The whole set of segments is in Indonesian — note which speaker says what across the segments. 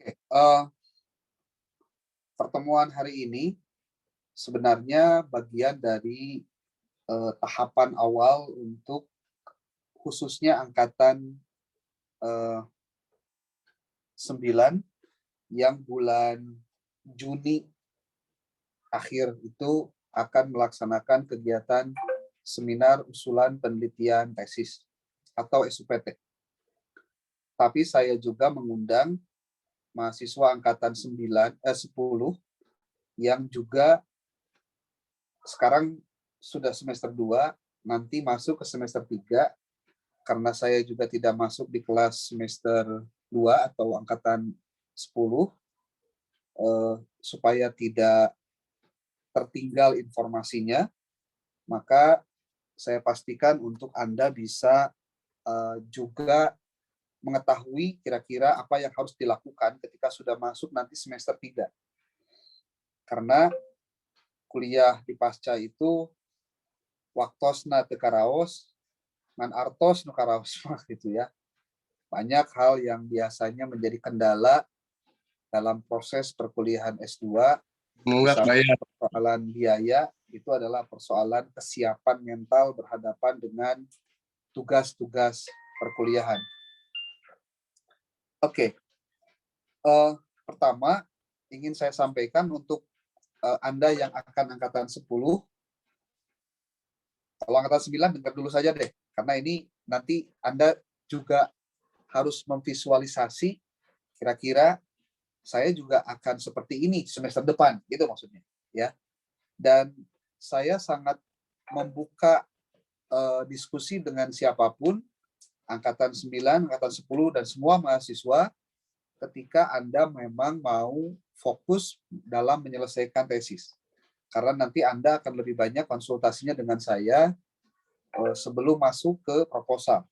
Speaker 1: Oke, pertemuan hari ini sebenarnya bagian dari tahapan awal untuk khususnya angkatan 9 yang bulan Juni akhir itu akan melaksanakan kegiatan seminar usulan penelitian tesis atau SUPT. Tapi saya juga mengundang mahasiswa angkatan 10 yang juga sekarang sudah semester 2, nanti masuk ke semester 3, karena saya juga tidak masuk di kelas semester 2 atau angkatan 10, supaya tidak tertinggal informasinya, maka saya pastikan untuk Anda bisa juga mengetahui kira-kira apa yang harus dilakukan ketika sudah masuk nanti semester 3. Karena kuliah di pasca itu waktosna teu karaos, ngan artos nu karaos gitu ya. Banyak hal yang biasanya menjadi kendala dalam proses perkuliahan S2,
Speaker 2: Nunggak
Speaker 1: misalnya
Speaker 2: bayar.
Speaker 1: persoalan biaya, itu adalah persoalan kesiapan mental berhadapan dengan tugas-tugas perkuliahan. Oke, pertama ingin saya sampaikan untuk Anda yang akan angkatan 10, kalau angkatan 9 dengar dulu saja deh, karena ini nanti Anda juga harus memvisualisasi kira-kira saya juga akan seperti ini semester depan, gitu maksudnya, ya. Dan saya sangat membuka diskusi dengan siapapun, angkatan 9, angkatan 10, dan semua mahasiswa ketika Anda memang mau fokus dalam menyelesaikan tesis. Karena nanti Anda akan lebih banyak konsultasinya dengan saya sebelum masuk ke proposal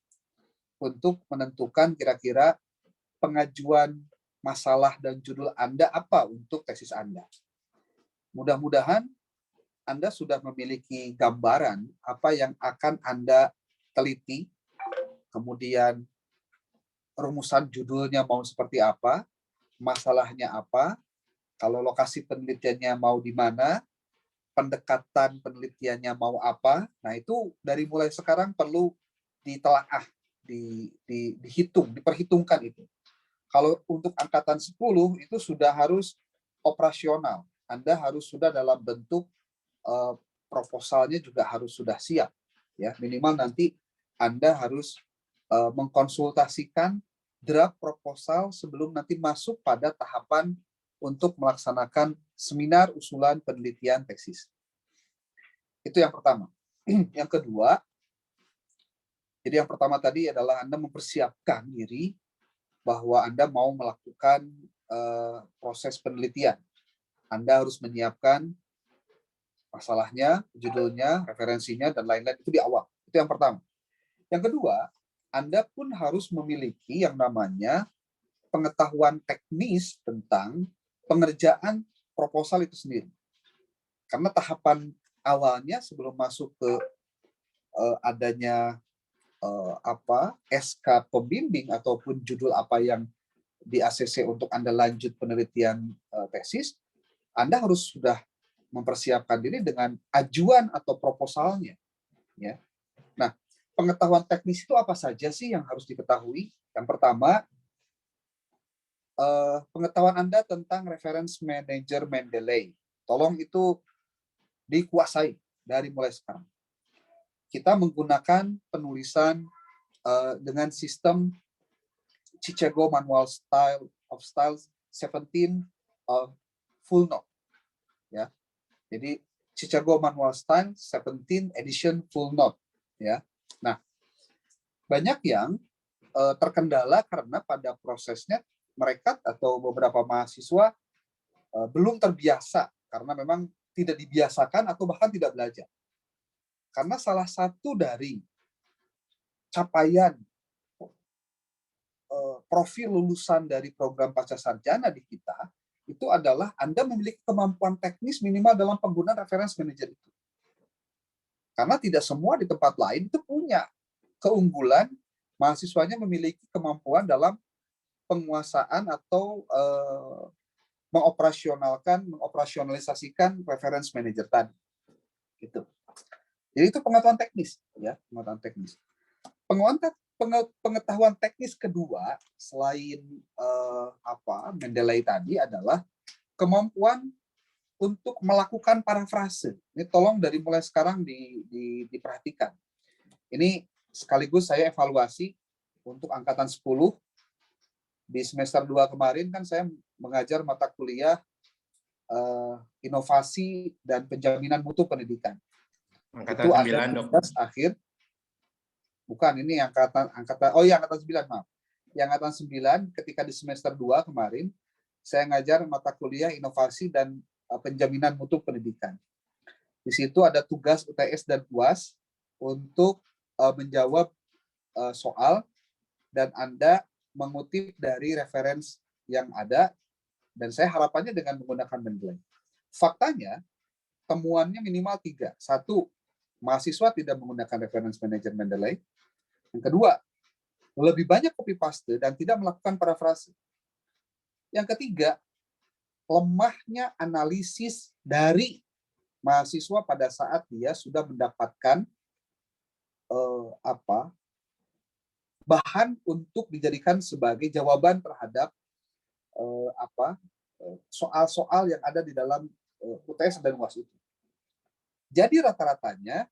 Speaker 1: untuk menentukan kira-kira pengajuan masalah dan judul Anda apa untuk tesis Anda. Mudah-mudahan Anda sudah memiliki gambaran apa yang akan Anda teliti, kemudian rumusan judulnya mau seperti apa, masalahnya apa, kalau lokasi penelitiannya mau di mana, pendekatan penelitiannya mau apa. Nah, itu dari mulai sekarang perlu ditelaah, dihitung, diperhitungkan itu. Kalau untuk angkatan 10 itu sudah harus operasional. Anda harus sudah dalam bentuk proposalnya juga harus sudah siap, ya. Minimal nanti Anda harus mengkonsultasikan draft proposal sebelum nanti masuk pada tahapan untuk melaksanakan seminar usulan penelitian tesis. Itu yang pertama. Yang kedua, jadi yang pertama tadi adalah Anda mempersiapkan diri bahwa Anda mau melakukan proses penelitian. Anda harus menyiapkan masalahnya, judulnya, referensinya, dan lain-lain itu di awal. Itu yang pertama. Yang kedua, Anda pun harus memiliki yang namanya pengetahuan teknis tentang pengerjaan proposal itu sendiri. Karena tahapan awalnya sebelum masuk ke adanya SK pembimbing ataupun judul apa yang di ACC untuk Anda lanjut penelitian tesis, Anda harus sudah mempersiapkan diri dengan ajuan atau proposalnya, ya. Nah, pengetahuan teknis itu apa saja sih yang harus diketahui? Yang pertama, pengetahuan Anda tentang reference manager Mendeley. Tolong itu dikuasai dari mulai sekarang. Kita menggunakan penulisan dengan sistem Chicago Manual of Styles 17 full note, ya. Jadi Chicago Manual Style 17 edition full note, ya. Nah, banyak yang terkendala karena pada prosesnya mereka atau beberapa mahasiswa belum terbiasa karena memang tidak dibiasakan atau bahkan tidak belajar. Karena salah satu dari capaian profil lulusan dari program pasca sarjana di kita itu adalah Anda memiliki kemampuan teknis minimal dalam penggunaan reference manager itu. Karena tidak semua di tempat lain itu punya keunggulan mahasiswanya memiliki kemampuan dalam penguasaan atau mengoperasionalisasikan reference manager tadi. Gitu. Jadi itu pengetahuan teknis, ya, pengetahuan teknis. Pengetahuan teknis kedua selain Mendeley tadi adalah kemampuan untuk melakukan parafrase. Ini tolong dari mulai sekarang diperhatikan. Ini sekaligus saya evaluasi untuk angkatan 10 di semester 2 kemarin kan saya mengajar mata kuliah inovasi dan penjaminan mutu pendidikan.
Speaker 2: Angkatan
Speaker 1: itu
Speaker 2: 9,
Speaker 1: ada
Speaker 2: Dok.
Speaker 1: tugas akhir. Bukan, ini angkatan 9, maaf. Yang angkatan 9 ketika di semester 2 kemarin saya ngajar mata kuliah inovasi dan penjaminan mutu pendidikan. Di situ ada tugas UTS dan UAS untuk menjawab soal dan Anda mengutip dari referensi yang ada, dan saya harapannya dengan menggunakan Mendeley. Faktanya, temuannya minimal 3. 1, mahasiswa tidak menggunakan reference manager Mendeley. Yang kedua, lebih banyak copy paste dan tidak melakukan parafrase. Yang ketiga, lemahnya analisis dari mahasiswa pada saat dia sudah mendapatkan bahan untuk dijadikan sebagai jawaban terhadap soal-soal yang ada di dalam UTS dan UAS itu. Jadi rata-ratanya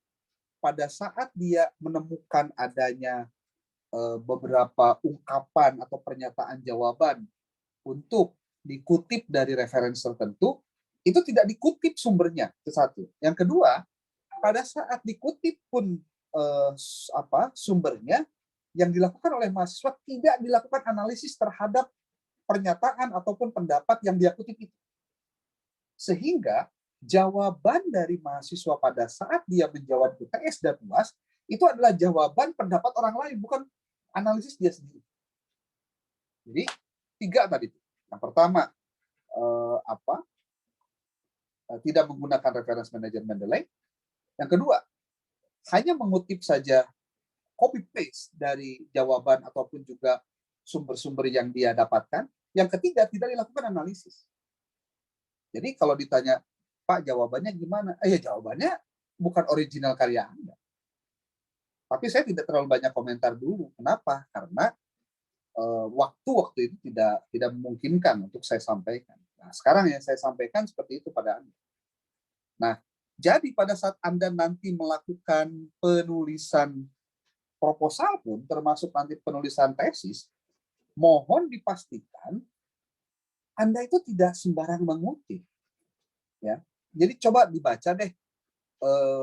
Speaker 1: pada saat dia menemukan adanya beberapa ungkapan atau pernyataan jawaban untuk dikutip dari referensi tertentu, itu tidak dikutip sumbernya, itu satu. Yang kedua, pada saat dikutip pun sumbernya, yang dilakukan oleh mahasiswa tidak dilakukan analisis terhadap pernyataan ataupun pendapat yang dia kutip itu. Sehingga jawaban dari mahasiswa pada saat dia menjawab UTS dan UAS itu adalah jawaban pendapat orang lain, bukan analisis dia sendiri. Jadi 3 tadi. Yang pertama, tidak menggunakan reference manager Mendeley. Yang kedua, hanya mengutip saja copy paste dari jawaban ataupun juga sumber-sumber yang dia dapatkan. Yang ketiga, tidak dilakukan analisis. Jadi kalau ditanya, Pak, jawabannya gimana? Jawabannya bukan original karya Anda. Tapi saya tidak terlalu banyak komentar dulu. Kenapa? Karena waktu itu tidak memungkinkan untuk saya sampaikan. Nah, sekarang yang saya sampaikan seperti itu pada Anda. Nah, jadi pada saat Anda nanti melakukan penulisan proposal pun, termasuk nanti penulisan tesis, mohon dipastikan Anda itu tidak sembarang mengutip. Ya. Jadi coba dibaca deh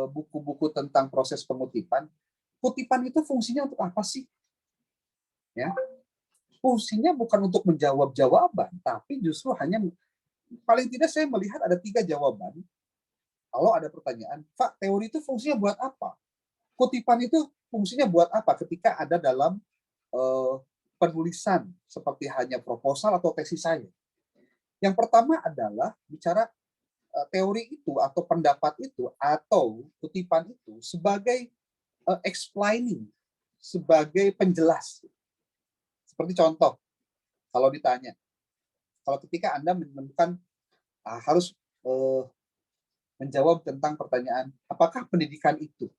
Speaker 1: buku-buku tentang proses pengutipan. Kutipan itu fungsinya untuk apa sih? Ya. Fungsinya bukan untuk menjawab jawaban, tapi justru hanya, paling tidak saya melihat ada 3 jawaban. Kalau ada pertanyaan, Pak, teori itu fungsinya buat apa? Kutipan itu fungsinya buat apa ketika ada dalam penulisan seperti hanya proposal atau tesis saya? Yang pertama adalah bicara teori itu atau pendapat itu atau kutipan itu sebagai explaining, sebagai penjelas. Seperti contoh, kalau ditanya, kalau ketika Anda menemukan harus menjawab tentang pertanyaan, apakah pendidikan itu?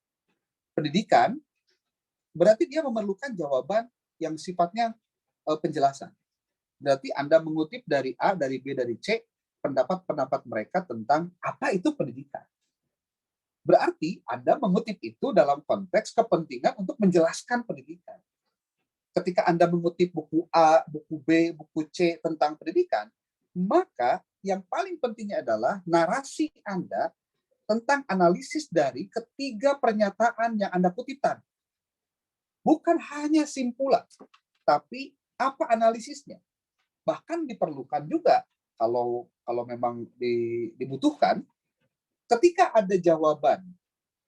Speaker 1: Pendidikan berarti dia memerlukan jawaban yang sifatnya penjelasan. Berarti Anda mengutip dari A, dari B, dari C, pendapat-pendapat mereka tentang apa itu pendidikan. Berarti Anda mengutip itu dalam konteks kepentingan untuk menjelaskan pendidikan. Ketika Anda mengutip buku A, buku B, buku C tentang pendidikan, maka yang paling pentingnya adalah narasi Anda tentang analisis dari ketiga pernyataan yang Anda kutipkan. Bukan hanya simpulan, tapi apa analisisnya. Bahkan diperlukan juga kalau memang dibutuhkan, ketika ada jawaban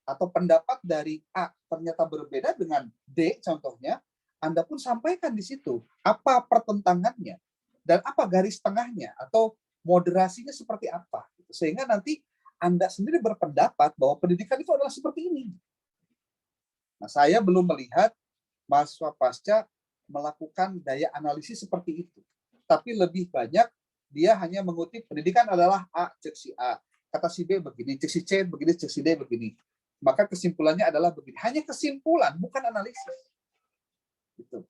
Speaker 1: atau pendapat dari A ternyata berbeda dengan D contohnya, Anda pun sampaikan di situ apa pertentangannya dan apa garis tengahnya atau moderasinya seperti apa. Sehingga nanti Anda sendiri berpendapat bahwa pendidikan itu adalah seperti ini. Nah, saya belum melihat mahasiswa pasca melakukan daya analisis seperti itu. Tapi lebih banyak dia hanya mengutip pendidikan adalah A, cek si A. Kata si B begini, cek si C begini, cek si D begini. Maka kesimpulannya adalah begini. Hanya kesimpulan, bukan analisis. Gitu.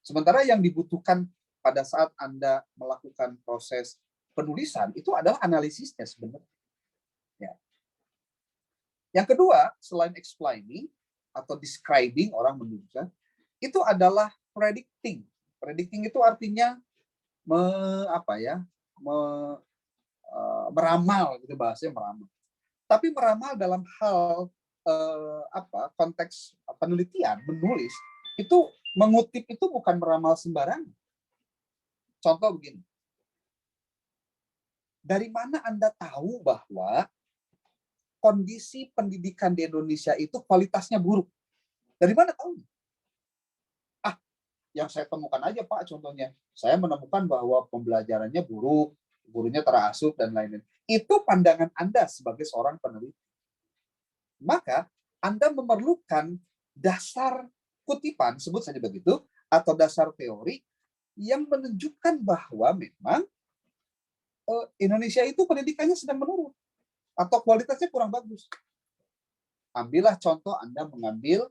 Speaker 1: Sementara yang dibutuhkan pada saat Anda melakukan proses penulisan, itu adalah analisisnya sebenarnya. Ya. Yang kedua, selain explaining atau describing, orang menulisnya, itu adalah predicting. Predicting itu artinya meramal, gitu bahasanya meramal. Tapi meramal dalam hal konteks penelitian, menulis, itu mengutip itu bukan meramal sembarangan. Contoh begini. Dari mana Anda tahu bahwa kondisi pendidikan di Indonesia itu kualitasnya buruk? Dari mana tahu? Yang saya temukan aja Pak, contohnya. Saya menemukan bahwa pembelajarannya buruk, gurunya terasup, dan lain-lain. Itu pandangan Anda sebagai seorang peneliti. Maka Anda memerlukan dasar kutipan, sebut saja begitu, atau dasar teori yang menunjukkan bahwa memang Indonesia itu pendidikannya sedang menurun atau kualitasnya kurang bagus. Ambillah contoh, Anda mengambil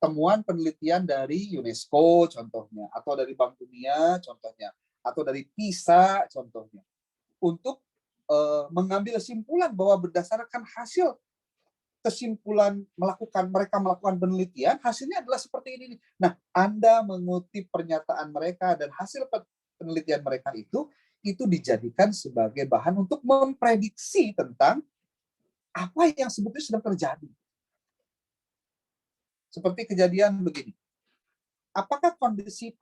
Speaker 1: temuan penelitian dari UNESCO contohnya, atau dari Bank Dunia contohnya, atau dari PISA contohnya, untuk mengambil kesimpulan bahwa berdasarkan hasil kesimpulan mereka melakukan penelitian, hasilnya adalah seperti ini. Nah, Anda mengutip pernyataan mereka dan hasil penelitian mereka itu dijadikan sebagai bahan untuk memprediksi tentang apa yang sebetulnya sedang terjadi. Seperti kejadian begini. Apakah kondisi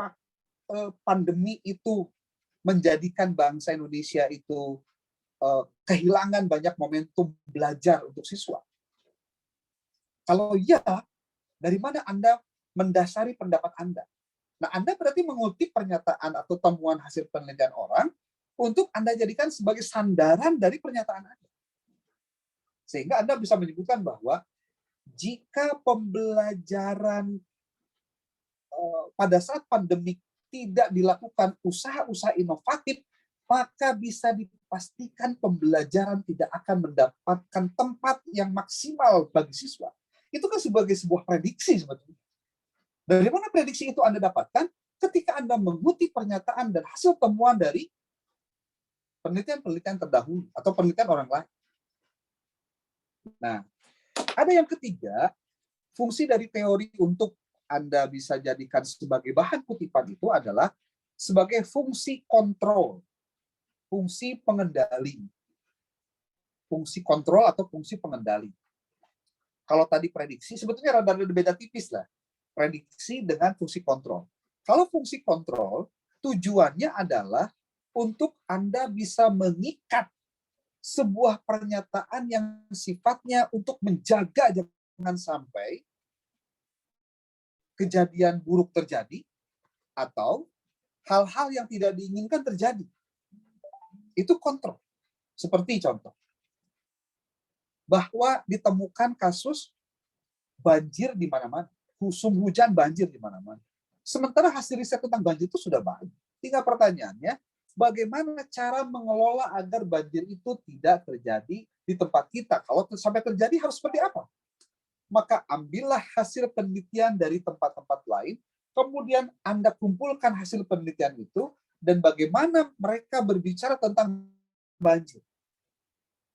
Speaker 1: pandemi itu menjadikan bangsa Indonesia itu kehilangan banyak momentum belajar untuk siswa? Kalau iya, dari mana Anda mendasari pendapat Anda? Nah, Anda berarti mengutip pernyataan atau temuan hasil penelitian orang untuk Anda jadikan sebagai sandaran dari pernyataan Anda. Sehingga Anda bisa menyebutkan bahwa jika pembelajaran pada saat pandemi tidak dilakukan usaha-usaha inovatif, maka bisa dipastikan pembelajaran tidak akan mendapatkan tempat yang maksimal bagi siswa. Itu kan sebagai sebuah prediksi sebetulnya. Dari mana prediksi itu Anda dapatkan? Ketika Anda mengutip pernyataan dan hasil temuan dari penelitian-penelitian terdahulu atau penelitian orang lain. Nah, ada yang ketiga, fungsi dari teori untuk Anda bisa jadikan sebagai bahan kutipan itu adalah sebagai fungsi kontrol, fungsi pengendali. Fungsi kontrol atau fungsi pengendali. Kalau tadi prediksi, sebetulnya rada beda tipis lah. Prediksi dengan fungsi kontrol. Kalau fungsi kontrol, tujuannya adalah untuk Anda bisa mengikat sebuah pernyataan yang sifatnya untuk menjaga jangan sampai kejadian buruk terjadi atau hal-hal yang tidak diinginkan terjadi. Itu kontrol. Seperti contoh, bahwa ditemukan kasus banjir di mana-mana, musim hujan banjir di mana-mana. Sementara hasil riset tentang banjir itu sudah banyak. Tinggal pertanyaannya, bagaimana cara mengelola agar banjir itu tidak terjadi di tempat kita? Kalau sampai terjadi harus seperti apa? Maka ambillah hasil penelitian dari tempat-tempat lain, kemudian Anda kumpulkan hasil penelitian itu, dan bagaimana mereka berbicara tentang banjir.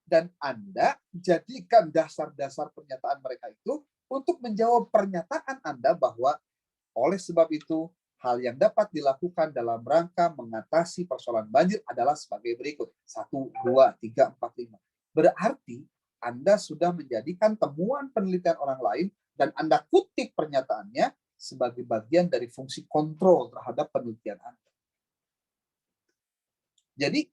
Speaker 1: Dan Anda jadikan dasar-dasar pernyataan mereka itu untuk menjawab pernyataan Anda bahwa oleh sebab itu, hal yang dapat dilakukan dalam rangka mengatasi persoalan banjir adalah sebagai berikut. 1, 2, 3, 4, 5. Berarti Anda sudah menjadikan temuan penelitian orang lain dan Anda kutip pernyataannya sebagai bagian dari fungsi kontrol terhadap penelitian Anda. Jadi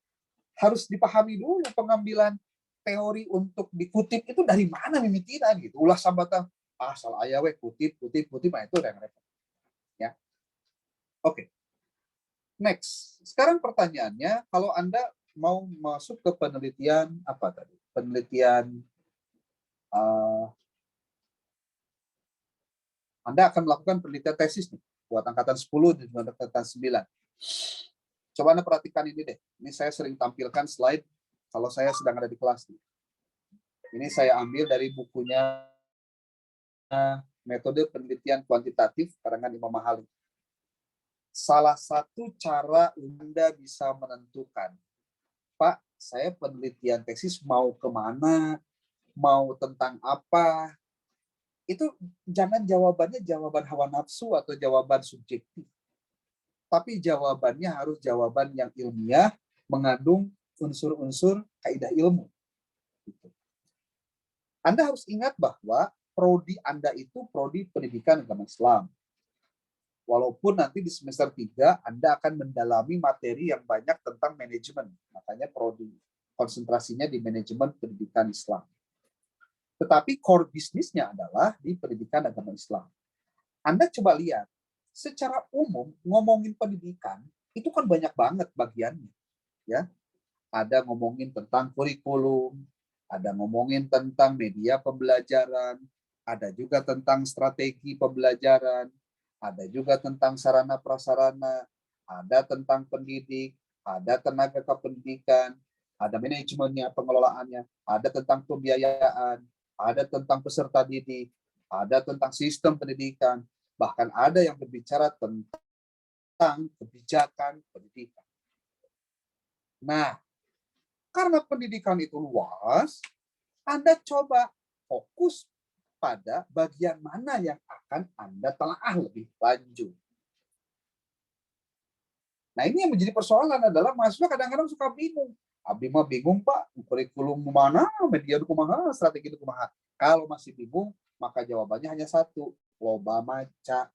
Speaker 1: harus dipahami dulu pengambilan teori untuk dikutip itu dari mana mimikiran gitu. Ulah sambatan asal aya we kutip nah itu yang repot. Ya. Oke. Next. Sekarang pertanyaannya, kalau Anda mau masuk ke penelitian apa tadi? Penelitian Anda akan melakukan penelitian tesis nih. buat angkatan 10 dan angkatan 9. Coba Anda perhatikan ini deh. Ini saya sering tampilkan slide kalau saya sedang ada di kelas. Ini saya ambil dari bukunya Metode Penelitian Kuantitatif karangan Imam Mahali. Salah satu cara Anda bisa menentukan, Pak, saya penelitian tesis mau kemana, mau tentang apa, itu jangan jawabannya jawaban hawa nafsu atau jawaban subjektif. Tapi jawabannya harus jawaban yang ilmiah, mengandung unsur-unsur kaidah ilmu. Anda harus ingat bahwa prodi Anda itu prodi pendidikan agama Islam. Walaupun nanti di semester 3 Anda akan mendalami materi yang banyak tentang manajemen. Makanya prodi konsentrasinya di manajemen pendidikan Islam. Tetapi core bisnisnya adalah di pendidikan agama Islam. Anda coba lihat, secara umum ngomongin pendidikan itu kan banyak banget bagiannya. Ya, ada ngomongin tentang kurikulum, ada ngomongin tentang media pembelajaran, ada juga tentang strategi pembelajaran, ada juga tentang sarana prasarana, ada tentang pendidik, ada tenaga kependidikan, ada manajemennya, pengelolaannya, ada tentang pembiayaan, ada tentang peserta didik, ada tentang sistem pendidikan, bahkan ada yang berbicara tentang kebijakan pendidikan. Nah, karena pendidikan itu luas, Anda coba fokus pada bagian mana yang akan Anda telaah lebih lanjut. Nah, ini yang menjadi persoalan adalah mahasiswa kadang-kadang suka bingung. Abdi mah bingung, Pak, kurikulum mana, media kumaha, strategi kumaha. Kalau masih bingung, maka jawabannya hanya satu, loba maca.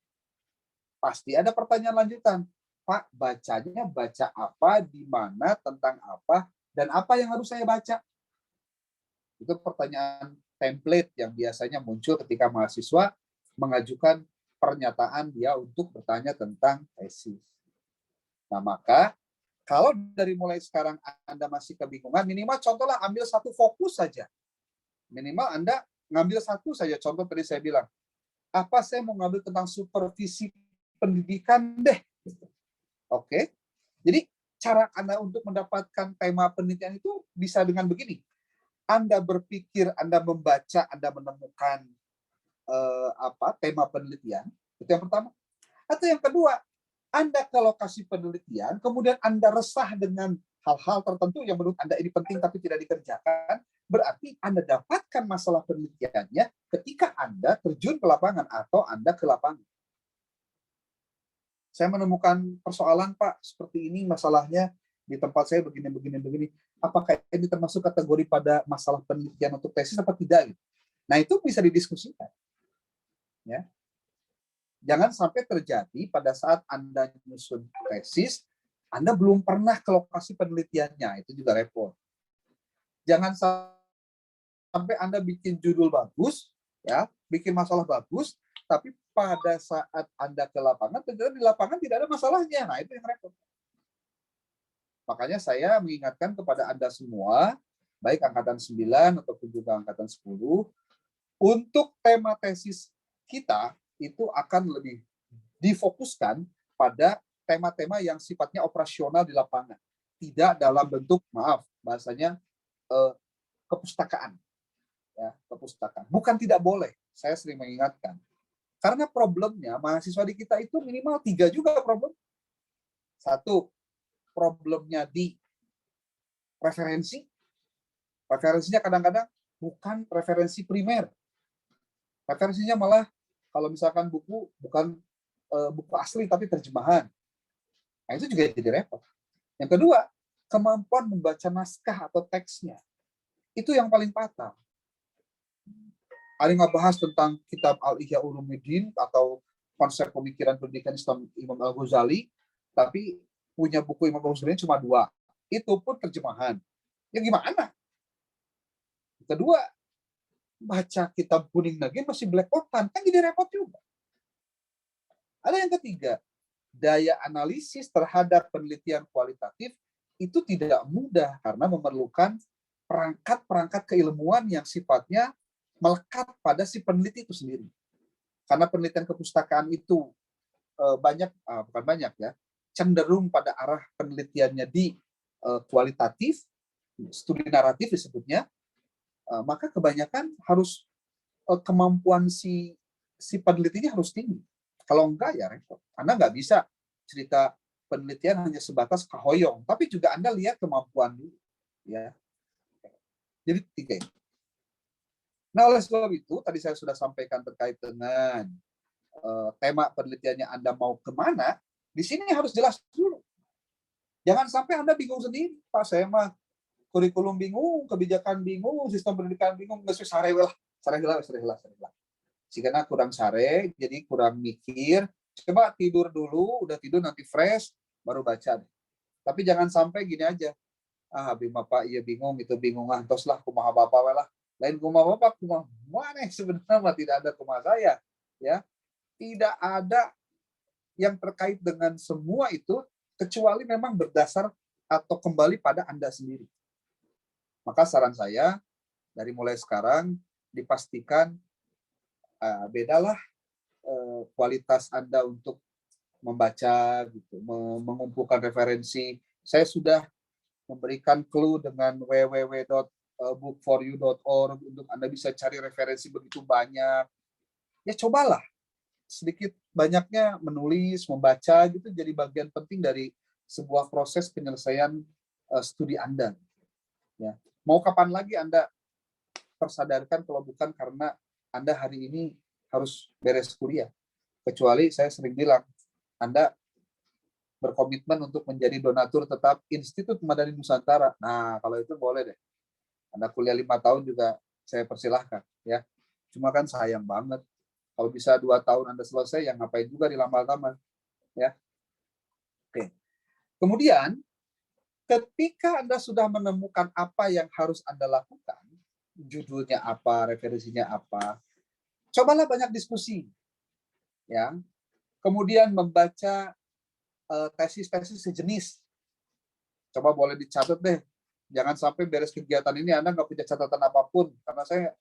Speaker 1: Pasti ada pertanyaan lanjutan. Pak, bacanya baca apa, di mana, tentang apa, dan apa yang harus saya baca? Itu pertanyaan template yang biasanya muncul ketika mahasiswa mengajukan pernyataan dia untuk bertanya tentang tesis. Nah, maka kalau dari mulai sekarang Anda masih kebingungan, minimal contohlah ambil satu fokus saja. Minimal Anda ngambil satu saja. Contoh tadi saya bilang, apa saya mau ngambil tentang supervisi pendidikan deh. Oke. Jadi cara Anda untuk mendapatkan tema penelitian itu bisa dengan begini. Anda berpikir, Anda membaca, Anda menemukan tema penelitian, itu yang pertama. Atau yang kedua, Anda ke lokasi penelitian, kemudian Anda resah dengan hal-hal tertentu yang menurut Anda ini penting tapi tidak dikerjakan, berarti Anda dapatkan masalah penelitiannya ketika Anda terjun ke lapangan atau Anda ke lapangan. Saya menemukan persoalan, Pak, seperti ini masalahnya di tempat saya begini. Apakah ini termasuk kategori pada masalah penelitian untuk tesis apa tidak? Nah, itu bisa didiskusikan. Ya. Jangan sampai terjadi pada saat Anda menyusun tesis, Anda belum pernah ke lokasi penelitiannya, itu juga repot. Jangan sampai Anda bikin judul bagus, ya, bikin masalah bagus, tapi pada saat Anda ke lapangan, ternyata di lapangan tidak ada masalahnya. Nah, itu yang repot. Makanya saya mengingatkan kepada Anda semua, baik angkatan 9 ataupun juga angkatan 10, untuk tema tesis kita itu akan lebih difokuskan pada tema-tema yang sifatnya operasional di lapangan. Tidak dalam bentuk, maaf, bahasanya kepustakaan. Ya, kepustakaan. Bukan tidak boleh, saya sering mengingatkan. Karena problemnya, mahasiswa di kita itu minimal 3 juga problem. Satu, problemnya di referensi. Referensinya kadang-kadang bukan referensi primer. Referensinya malah kalau misalkan buku bukan buku asli tapi terjemahan. Nah, itu juga jadi repot. Yang kedua, kemampuan membaca naskah atau teksnya. Itu yang paling fatal. Ada nggak bahas tentang kitab Al-Ihya Ulumuddin atau konsep pemikiran pendidikan Islam Imam Al-Ghazali, tapi punya buku Imam Al-Ghazali cuma 2. Itu pun terjemahan. Ya gimana? Kedua, baca kitab kuning lagi masih belepotan, kan jadi repot juga. Ada yang ketiga, daya analisis terhadap penelitian kualitatif itu tidak mudah karena memerlukan perangkat-perangkat keilmuan yang sifatnya melekat pada si peneliti itu sendiri. Karena penelitian kepustakaan itu bukan banyak ya, cenderung pada arah penelitiannya di kualitatif, studi naratif disebutnya, maka kebanyakan harus kemampuan si penelitinya harus tinggi. Kalau enggak ya repot. Anda nggak bisa cerita penelitian hanya sebatas kahoyong, tapi juga Anda lihat kemampuan dulu, ya. Jadi 3 ini. Nah, oleh sebab itu tadi saya sudah sampaikan terkait dengan tema penelitiannya Anda mau kemana, di sini harus jelas dulu. Jangan sampai Anda bingung sendiri, Pak, saya mah kurikulum bingung, kebijakan bingung, sistem pendidikan bingung, nggak usah sarewelah, sarewelah. Sehingga kurang sare, jadi kurang mikir. Coba tidur dulu, udah tidur nanti fresh, baru baca. Tapi jangan sampai gini aja. Habis Bapak iya bingung, itu bingung lah, terus lah kumaha Bapak lah. Lain kumaha Bapak, kumaha mana sebenarnya mah tidak ada kumaha saya. Ya, tidak ada yang terkait dengan semua itu kecuali memang berdasar atau kembali pada Anda sendiri. Maka saran saya dari mulai sekarang dipastikan bedalah kualitas Anda untuk membaca gitu, mengumpulkan referensi. Saya sudah memberikan clue dengan www.bookforyou.org untuk Anda bisa cari referensi begitu banyak. Ya cobalah sedikit banyaknya menulis, membaca gitu jadi bagian penting dari sebuah proses penyelesaian studi Anda. Ya. Mau kapan lagi Anda tersadarkan kalau bukan karena Anda hari ini harus beres kuliah. Kecuali saya sering bilang, Anda berkomitmen untuk menjadi donatur tetap Institut Madani Nusantara. Nah, kalau itu boleh deh. Anda kuliah 5 tahun juga saya persilahkan. Ya. Cuma kan sayang banget. Kalau bisa 2 tahun Anda selesai, yang ngapain juga dilamar-lamar. Ya. Oke. Kemudian, ketika Anda sudah menemukan apa yang harus Anda lakukan, judulnya apa, referensinya apa, cobalah banyak diskusi. Ya. Kemudian membaca tesis-tesis sejenis. Coba boleh dicatat deh. Jangan sampai beres kegiatan ini Anda nggak punya catatan apapun, karena saya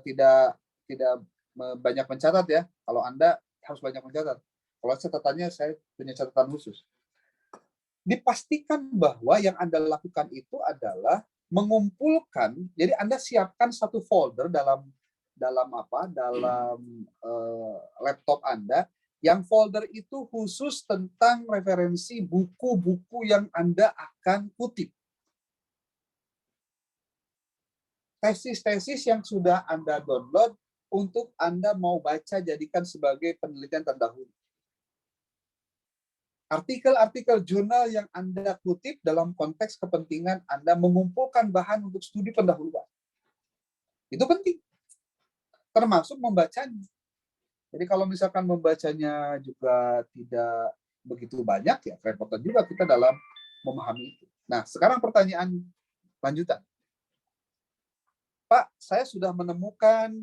Speaker 1: tidak banyak mencatat ya. Kalau Anda harus banyak mencatat. Kalau catatannya saya punya catatan khusus. Dipastikan bahwa yang Anda lakukan itu adalah mengumpulkan. Jadi Anda siapkan satu folder dalam laptop Anda, yang folder itu khusus tentang referensi buku-buku yang Anda akan kutip. Tesis-tesis yang sudah Anda download untuk Anda mau baca jadikan sebagai penelitian terdahulu. Artikel-artikel jurnal yang Anda kutip dalam konteks kepentingan Anda mengumpulkan bahan untuk studi pendahuluan. Itu penting. Termasuk membacanya. Jadi kalau misalkan membacanya juga tidak begitu banyak, ya kerepotan juga kita dalam memahami itu. Nah, sekarang pertanyaan lanjutan. Pak, saya sudah menemukan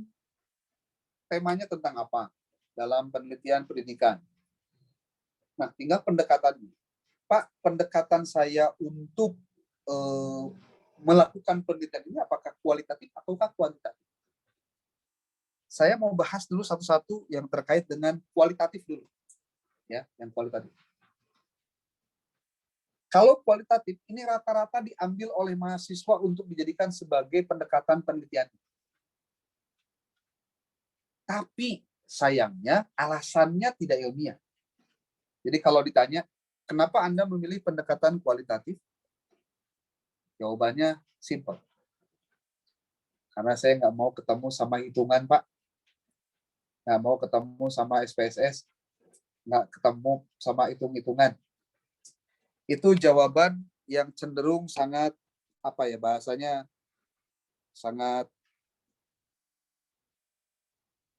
Speaker 1: temanya tentang apa dalam penelitian pendidikan. Nah, tinggal pendekatannya. Pak, pendekatan saya untuk melakukan penelitian ini apakah kualitatif ataukah kuantitatif? Saya mau bahas dulu satu-satu yang terkait dengan kualitatif dulu. Ya, yang kualitatif. Kalau kualitatif, ini rata-rata diambil oleh mahasiswa untuk dijadikan sebagai pendekatan penelitian. Tapi sayangnya alasannya tidak ilmiah. Jadi kalau ditanya, kenapa Anda memilih pendekatan kualitatif? Jawabannya simple. Karena saya nggak mau ketemu sama hitungan, Pak. Nggak mau ketemu sama SPSS. Nggak ketemu sama hitung-hitungan. Itu jawaban yang cenderung sangat, bahasanya sangat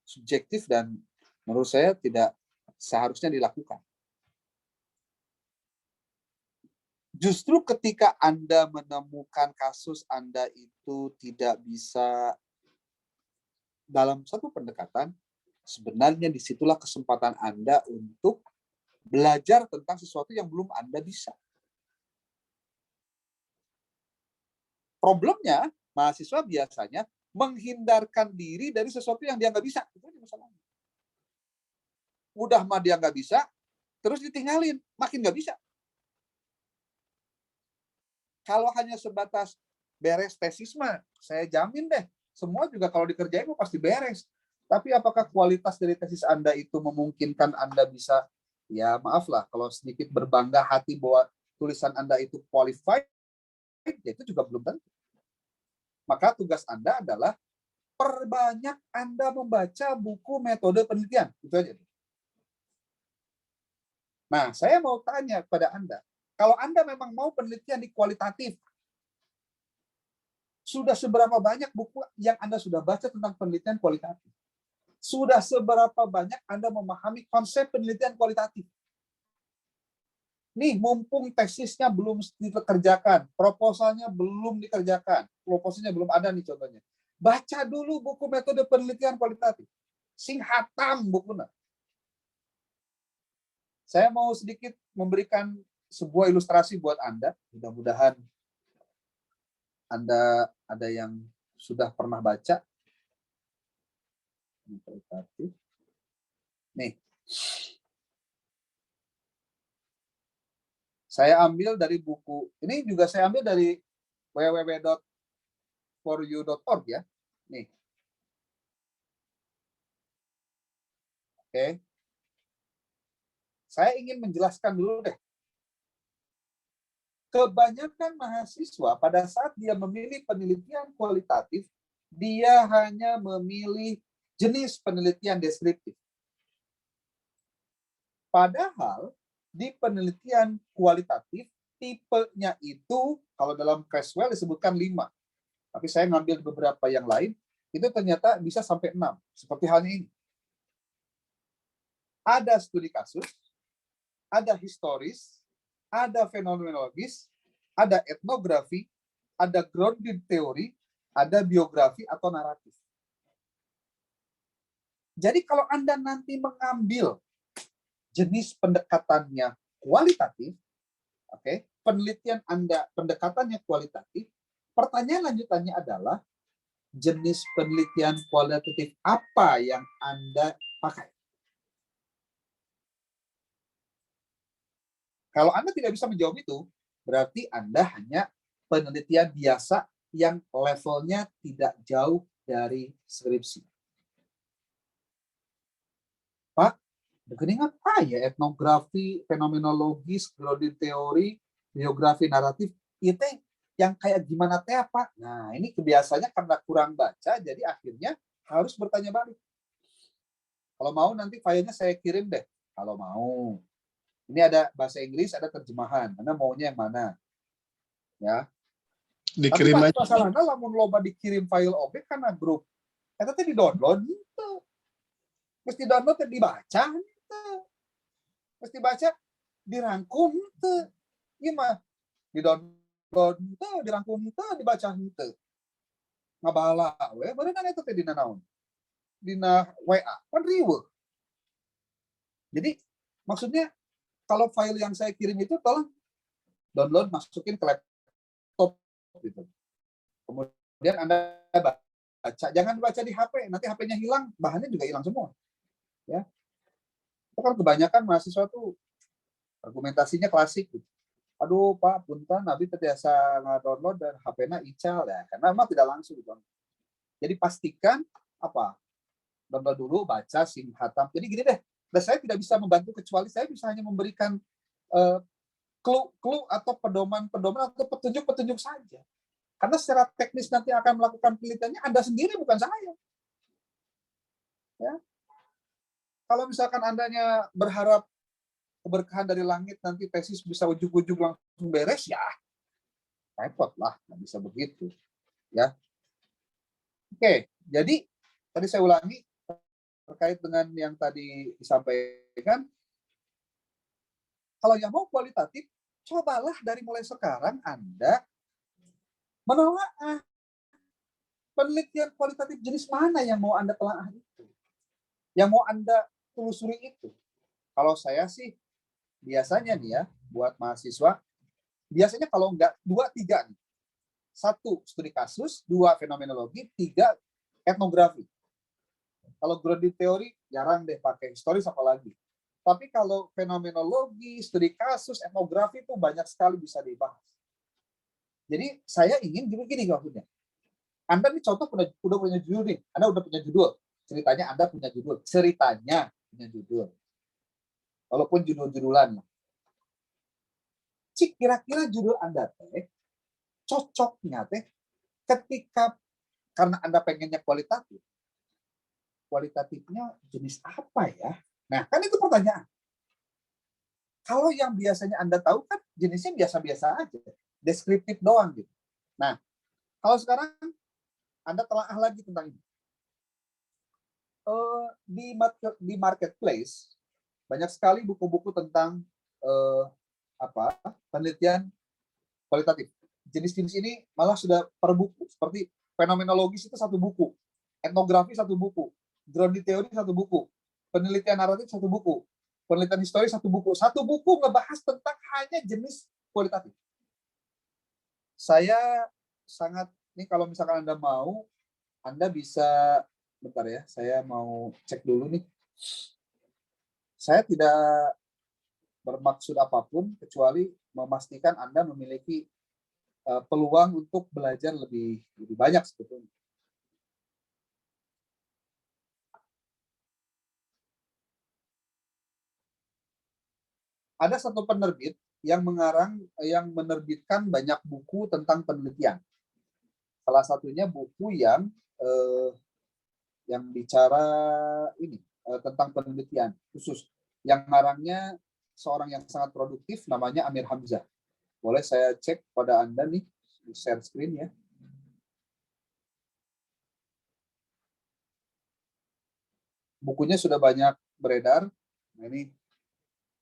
Speaker 1: subjektif dan menurut saya tidak seharusnya dilakukan. Justru ketika Anda menemukan kasus Anda itu tidak bisa dalam satu pendekatan, sebenarnya disitulah kesempatan Anda untuk belajar tentang sesuatu yang belum Anda bisa. Problemnya, mahasiswa biasanya menghindarkan diri dari sesuatu yang dia nggak bisa. Itu masalahnya. Udah mah dia nggak bisa, terus ditinggalin, makin nggak bisa. Kalau hanya sebatas beres tesis mah, saya jamin deh, semua juga kalau dikerjain pasti beres. Tapi apakah kualitas dari tesis Anda itu memungkinkan Anda bisa, ya maaf lah, kalau sedikit berbangga hati bahwa tulisan Anda itu qualified, ya itu juga belum tentu. Maka tugas Anda adalah perbanyak Anda membaca buku metode penelitian. Itu aja. Nah, saya mau tanya kepada Anda, kalau Anda memang mau penelitian di kualitatif, sudah seberapa banyak buku yang Anda sudah baca tentang penelitian kualitatif? Sudah seberapa banyak Anda memahami konsep penelitian kualitatif? Nih, mumpung tesisnya belum dikerjakan, proposalnya belum dikerjakan, proposalnya belum ada nih contohnya. Baca dulu buku metode penelitian kualitatif. Sing hatam bukunya. Saya mau sedikit memberikan sebuah ilustrasi buat Anda. Mudah-mudahan Anda ada yang sudah pernah baca. Nih, saya ambil dari buku, ini juga saya ambil dari www.foryou.org ya. Nih. Oke. Saya ingin menjelaskan dulu deh. Kebanyakan mahasiswa pada saat dia memilih penelitian kualitatif, dia hanya memilih jenis penelitian deskriptif. Padahal di penelitian kualitatif, tipenya itu, kalau dalam Creswell disebutkan 5. Tapi saya ngambil beberapa yang lain, itu ternyata bisa sampai 6. Seperti halnya ini. Ada studi kasus, ada historis, ada fenomenologis, ada etnografi, ada grounded teori, ada biografi atau naratif. Jadi kalau Anda nanti mengambil jenis pendekatannya kualitatif, oke, penelitian Anda pendekatannya kualitatif, pertanyaan lanjutannya adalah jenis penelitian kualitatif apa yang Anda pakai? Kalau Anda tidak bisa menjawab itu, berarti Anda hanya penelitian biasa yang levelnya tidak jauh dari skripsi. Pak, rekening apa ya? Etnografi, fenomenologis, grounded teori, biografi naratif, itu yang kayak gimana teh Pak? Nah, ini kebiasaannya karena kurang baca, jadi akhirnya harus bertanya balik. Kalau mau nanti filenya saya kirim deh. Kalau mau. Ini ada bahasa Inggris, ada terjemahan. Anda maunya yang mana? Ya. Tapi
Speaker 2: Dikirim aja.
Speaker 1: masalahnya lamun loba dikirim file objek karena grup. Eta teh di-download gitu. Mesti download teh dibaca gitu. Mesti baca dirangkum gitu. Ieu mah di-download gitu, dirangkum gitu, dibaca gitu. Ngabala we, berenang itu teh dina naon? Dina WA. Kan riweuh. Jadi maksudnya kalau file yang saya kirim itu tolong download, masukin ke laptop gitu. Kemudian Anda baca, jangan baca di HP, nanti HP-nya hilang, bahannya juga hilang semua. Ya. Itu kan kebanyakan mahasiswa tuh argumentasinya klasik gitu. Aduh Pak, punten nabi terbiasa nge-download dan HP-nya ical ya, karena memang tidak langsung gitu. Jadi pastikan apa? Download dulu, baca, sing hatam. Jadi gini deh, dan saya tidak bisa membantu kecuali saya bisa hanya memberikan clue atau pedoman-pedoman atau petunjuk-petunjuk saja. Karena secara teknis nanti akan melakukan penelitiannya Anda sendiri, bukan saya. Ya. Kalau misalkan Andanya berharap keberkahan dari langit nanti tesis bisa ujug-ujug langsung beres, ya repot lah, nggak bisa begitu. Ya. Oke, jadi tadi saya ulangi terkait dengan yang tadi disampaikan. Kalau yang mau kualitatif, cobalah dari mulai sekarang Anda menelaah penelitian kualitatif jenis mana yang mau Anda telaah itu, yang mau Anda telusuri itu. Kalau saya sih biasanya nih ya, buat mahasiswa, biasanya kalau enggak 2-3 nih. 1 studi kasus, 2 fenomenologi, 3 etnografi. Kalau grounded teori jarang deh pakai, historis apalagi. Tapi kalau fenomenologi, studi kasus, etnografi itu banyak sekali bisa dibahas. Jadi saya ingin gini maksudnya. Anda nih contoh udah punya judul nih. Anda udah punya judul. Ceritanya Anda punya judul. Ceritanya punya judul. Walaupun judul-judulan. Cik, kira-kira judul Anda teh cocoknya teh ketika karena Anda pengennya kualitatifnya jenis apa ya? Nah, kan itu pertanyaan. Kalau yang biasanya Anda tahu kan jenisnya biasa-biasa aja, deskriptif doang gitu. Nah, kalau sekarang Anda telaah lagi tentang ini. Di marketplace banyak sekali buku-buku tentang penelitian kualitatif. Jenis-jenis ini malah sudah per buku, seperti fenomenologis itu satu buku, etnografi satu buku, grounded teori satu buku, penelitian naratif satu buku, penelitian histori satu buku ngebahas tentang hanya jenis kualitatif. Saya sangat, ini kalau misalkan Anda mau, Anda bisa, bentar ya, saya mau cek dulu nih. Saya tidak bermaksud apapun, kecuali memastikan Anda memiliki peluang untuk belajar lebih banyak sebetulnya. Ada satu penerbit yang menerbitkan banyak buku tentang penelitian. Salah satunya buku yang bicara ini tentang penelitian khusus. Yang ngarangnya seorang yang sangat produktif, namanya Amir Hamzah. Boleh saya cek pada Anda nih, share screen ya. Bukunya sudah banyak beredar. Nah, ini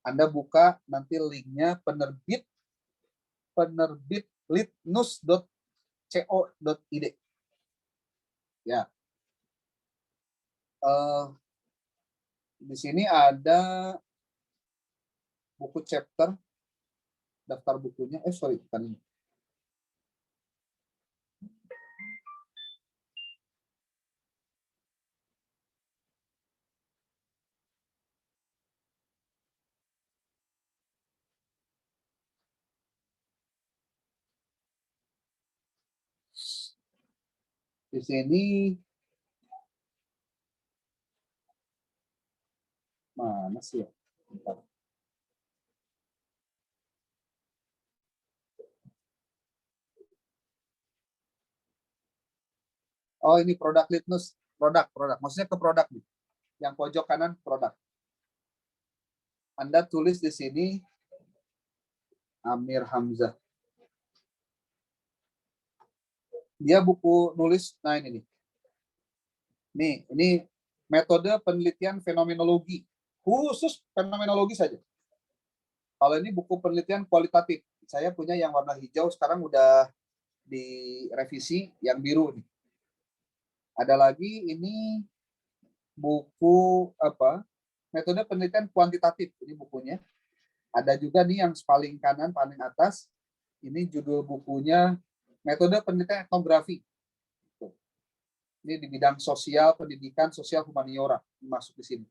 Speaker 1: Anda buka nanti linknya penerbit litnus.co.id. Ya. Di sini ada buku chapter, daftar bukunya. Sorry, bukan ini. Di sini mana sih ya? Bentar. Oh, ini produk litmus, produk. Maksudnya ke produk nih. Yang pojok kanan produk. Anda tulis di sini Amir Hamzah. Dia buku nulis, nah ini nih. Ini metode penelitian fenomenologi. Khusus fenomenologi saja. Kalau ini buku penelitian kualitatif. Saya punya yang warna hijau, sekarang udah direvisi yang biru nih. Ada lagi ini buku metode penelitian kuantitatif, ini bukunya. Ada juga nih yang paling kanan, paling atas, ini judul bukunya metode penelitian etnografi. Ini di bidang sosial, pendidikan, sosial, humaniora, masuk di sini.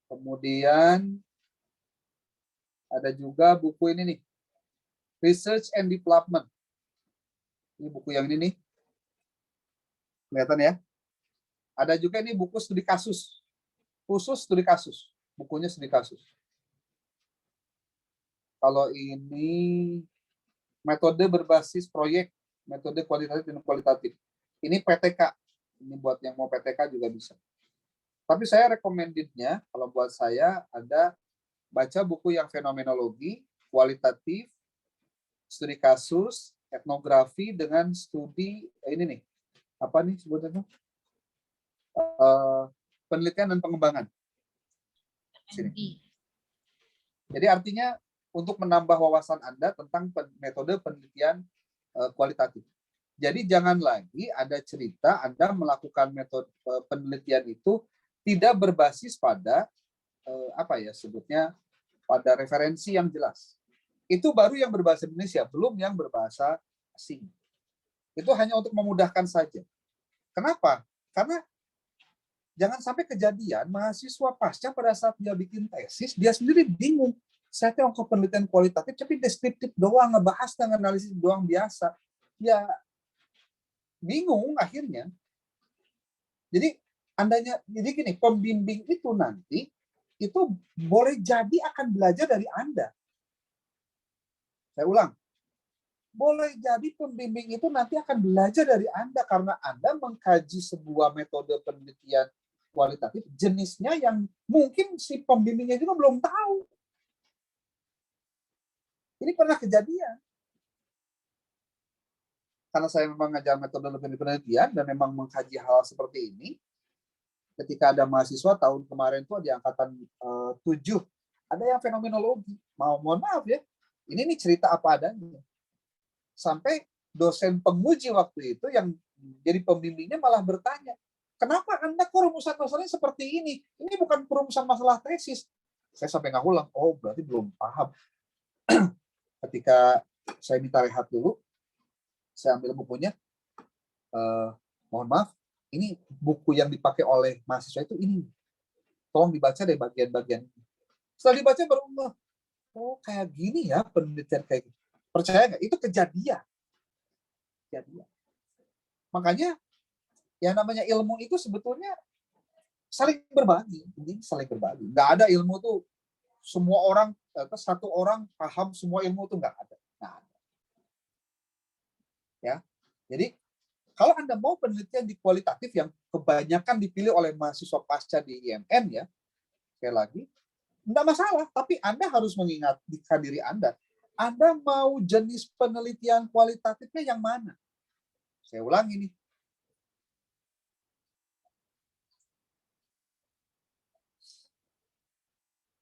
Speaker 1: Kemudian ada juga buku ini nih, Research and Development. Ini buku yang ini nih, kelihatan ya. Ada juga ini buku studi kasus, khusus studi kasus, bukunya studi kasus. Kalau ini metode berbasis proyek, metode kualitatif dan kualitatif. Ini PTK, ini buat yang mau PTK juga bisa. Tapi saya recommended-nya, kalau buat saya, ada baca buku yang fenomenologi, kualitatif, studi kasus, etnografi, dengan studi, ini nih, apa nih sebutannya? Penelitian dan pengembangan. Sini. Jadi artinya untuk menambah wawasan Anda tentang metode penelitian kualitatif. Jadi jangan lagi ada cerita Anda melakukan metode penelitian itu tidak berbasis pada sebutnya pada referensi yang jelas. Itu baru yang berbahasa Indonesia, belum yang berbahasa asing. Itu hanya untuk memudahkan saja. Kenapa? Karena Jangan sampai kejadian mahasiswa pasca pada saat dia bikin tesis, dia sendiri bingung. Saya kok penelitian kualitatif, tapi deskriptif doang, ngebahas dan analisis doang biasa. Ya, bingung akhirnya. Jadi, jadi gini, pembimbing itu nanti, itu boleh jadi akan belajar dari Anda. Saya ulang, boleh jadi pembimbing itu nanti akan belajar dari Anda karena Anda mengkaji sebuah metode penelitian kualitatif jenisnya yang mungkin si pembimbingnya juga belum tahu. Ini pernah kejadian. Karena saya memang mengajar metode penelitian dan memang mengkaji hal seperti ini, ketika ada mahasiswa tahun kemarin itu di angkatan 7, ada yang fenomenologi. Mohon maaf ya, ini nih cerita apa adanya. Sampai dosen penguji waktu itu yang jadi pembimbingnya malah bertanya, kenapa Anda kok rumusan masalahnya seperti ini? Ini bukan perumusan masalah tesis. Saya sampai nggak ulang, oh berarti belum paham. Ketika saya minta rehat dulu, saya ambil bukunya, mohon maaf, ini buku yang dipakai oleh mahasiswa itu ini. Tolong dibaca deh bagian-bagian. Setelah dibaca baru, oh kayak gini ya penelitian kayak gitu. Percaya nggak? Itu kejadian. Makanya yang namanya ilmu itu sebetulnya saling berbagi. Nggak ada ilmu tuh semua orang, satu orang paham semua ilmu itu nggak ada. Nah, ya. Jadi kalau Anda mau penelitian di kualitatif yang kebanyakan dipilih oleh mahasiswa pasca di IMN ya, sekali lagi, enggak masalah, tapi Anda harus mengingatkan diri Anda. Anda mau jenis penelitian kualitatifnya yang mana? Saya ulangi nih.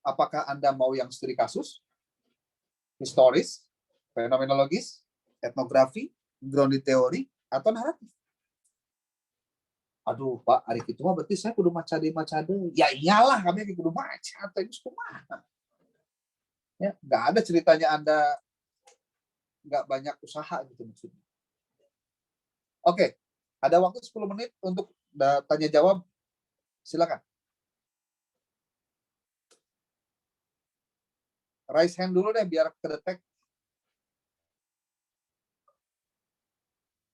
Speaker 1: Apakah Anda mau yang studi kasus, historis, fenomenologis, etnografi, grounded teori, atau naratif? Aduh, Pak, hari itu mah berarti saya kudu macade. Ya iyalah, kami kudu maca atau itu kumaha. Ya, nggak ada ceritanya Anda nggak banyak usaha gitu maksudnya. Oke, ada waktu 10 menit untuk tanya jawab. Silakan. Raise hand dulu deh biar kedetek.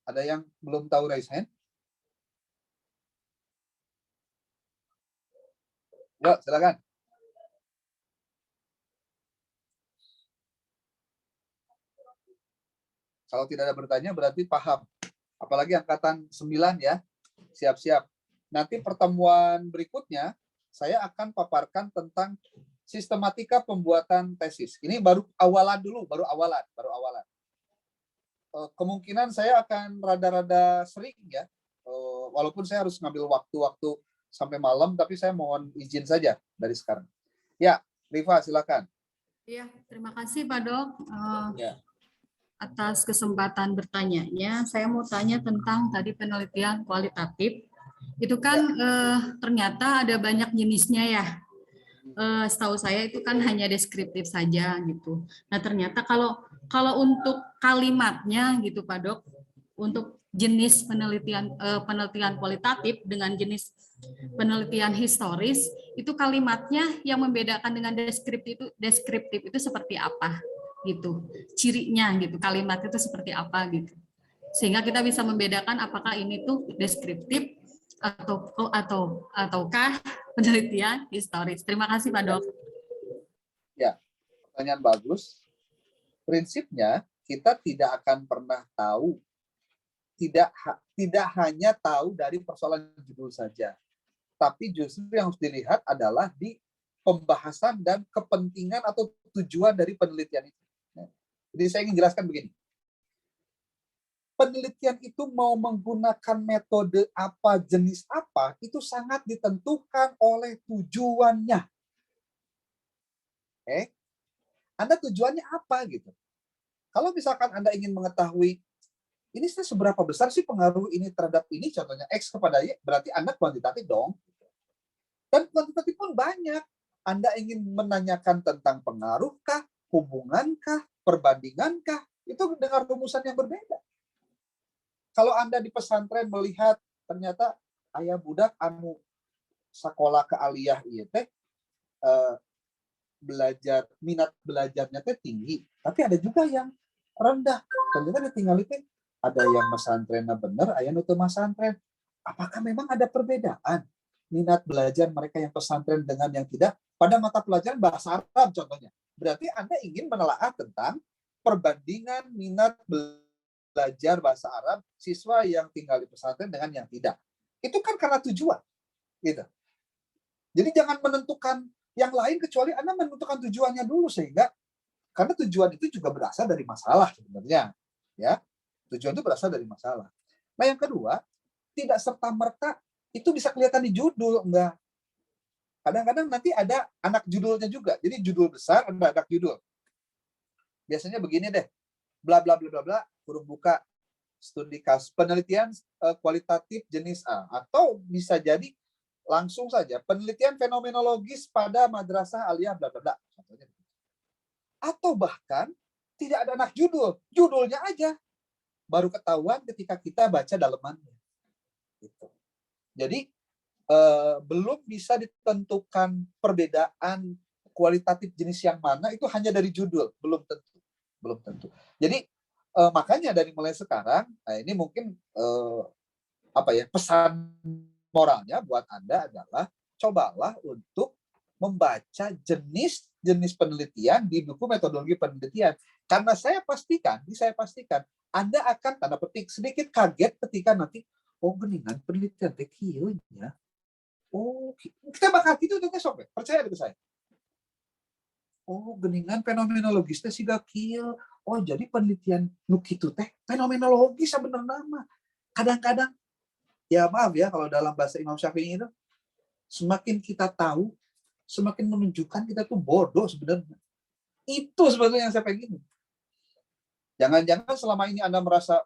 Speaker 1: Ada yang belum tahu raise hand? Yuk, silakan. Kalau tidak ada bertanya berarti paham. Apalagi angkatan 9 ya. Siap-siap. Nanti pertemuan berikutnya saya akan paparkan tentang sistematika pembuatan tesis. Ini baru awalan dulu, baru awalan. Kemungkinan saya akan rada-rada sering ya. Walaupun saya harus ngambil waktu-waktu sampai malam, tapi saya mohon izin saja dari sekarang. Ya, Riva silakan.
Speaker 2: Ya, terima kasih Pak Dok.
Speaker 1: Ya.
Speaker 2: Atas kesempatan bertanyanya, saya mau tanya tentang tadi penelitian kualitatif. Itu kan ternyata ada banyak jenisnya ya. Setahu saya itu kan hanya deskriptif saja gitu. Nah ternyata kalau untuk kalimatnya gitu Pak Dok, untuk jenis penelitian kualitatif dengan jenis penelitian historis itu kalimatnya yang membedakan dengan deskriptif itu seperti apa gitu, cirinya gitu, kalimat itu seperti apa gitu, sehingga kita bisa membedakan apakah ini tuh deskriptif ataukah penelitian historis. Terima kasih Pak Dok.
Speaker 1: Ya, pertanyaan bagus. Prinsipnya kita tidak akan pernah tahu, tidak hanya tahu dari persoalan judul saja, tapi justru yang harus dilihat adalah di pembahasan dan kepentingan atau tujuan dari penelitian itu. Jadi saya ingin jelaskan begini. Penelitian itu mau menggunakan metode apa, jenis apa, itu sangat ditentukan oleh tujuannya. Oke? Anda tujuannya apa gitu? Kalau misalkan Anda ingin mengetahui ini seberapa besar sih pengaruh ini terhadap ini, contohnya X kepada Y, berarti Anda kuantitatif dong. Dan kuantitatif pun banyak. Anda ingin menanyakan tentang pengaruhkah, hubungankah, perbandingankah, itu dengan rumusan yang berbeda. Kalau Anda di pesantren melihat ternyata ayah budak anu sekolah ke aliyah ieu teh minat belajarnya teh tinggi, tapi ada juga yang rendah. Ternyata ditinggal itu ada yang pesantrennya bener, aya nu teu pesantren. Apakah memang ada perbedaan minat belajar mereka yang pesantren dengan yang tidak pada mata pelajaran bahasa Arab contohnya? Berarti Anda ingin menelaah tentang perbandingan minat belajar bahasa Arab siswa yang tinggal di pesantren dengan yang tidak. Itu kan karena tujuan, gitu. Jadi jangan menentukan yang lain kecuali Anda menentukan tujuannya dulu, sehingga karena tujuan itu juga berasal dari masalah sebenarnya, ya. Tujuan itu berasal dari masalah. Nah, yang kedua, tidak serta-merta itu bisa kelihatan di judul, enggak. Kadang-kadang nanti ada anak judulnya juga. Jadi judul besar ada anak judul. Biasanya begini deh, bla bla bla bla bla, huruf buka, studi kasus penelitian kualitatif jenis A, atau bisa jadi langsung saja penelitian fenomenologis pada madrasah aliyah bla bla bla. Atau bahkan tidak ada anak judul, judulnya aja. Baru ketahuan ketika kita baca dalemannya. Gitu. Jadi belum bisa ditentukan perbedaan kualitatif jenis yang mana itu hanya dari judul, belum tentu. Jadi makanya dari mulai sekarang, nah ini mungkin pesan moralnya buat Anda adalah cobalah untuk membaca jenis penelitian di buku metodologi penelitian. Karena saya pastikan Anda akan tanda petik sedikit kaget ketika nanti geningan penelitian teh kieu nya. Kita bakal gitu teh sok, percaya dengan saya. Geningan fenomenologis teh siga kieu. Jadi penelitian nu kitu teh fenomenologis sebenarnya mah. Kadang-kadang ya maaf ya kalau dalam bahasa Imam Syafi'i itu semakin kita tahu semakin menunjukkan kita tuh bodoh sebenarnya. Itu sebetulnya yang saya pengen. Jangan-jangan selama ini Anda merasa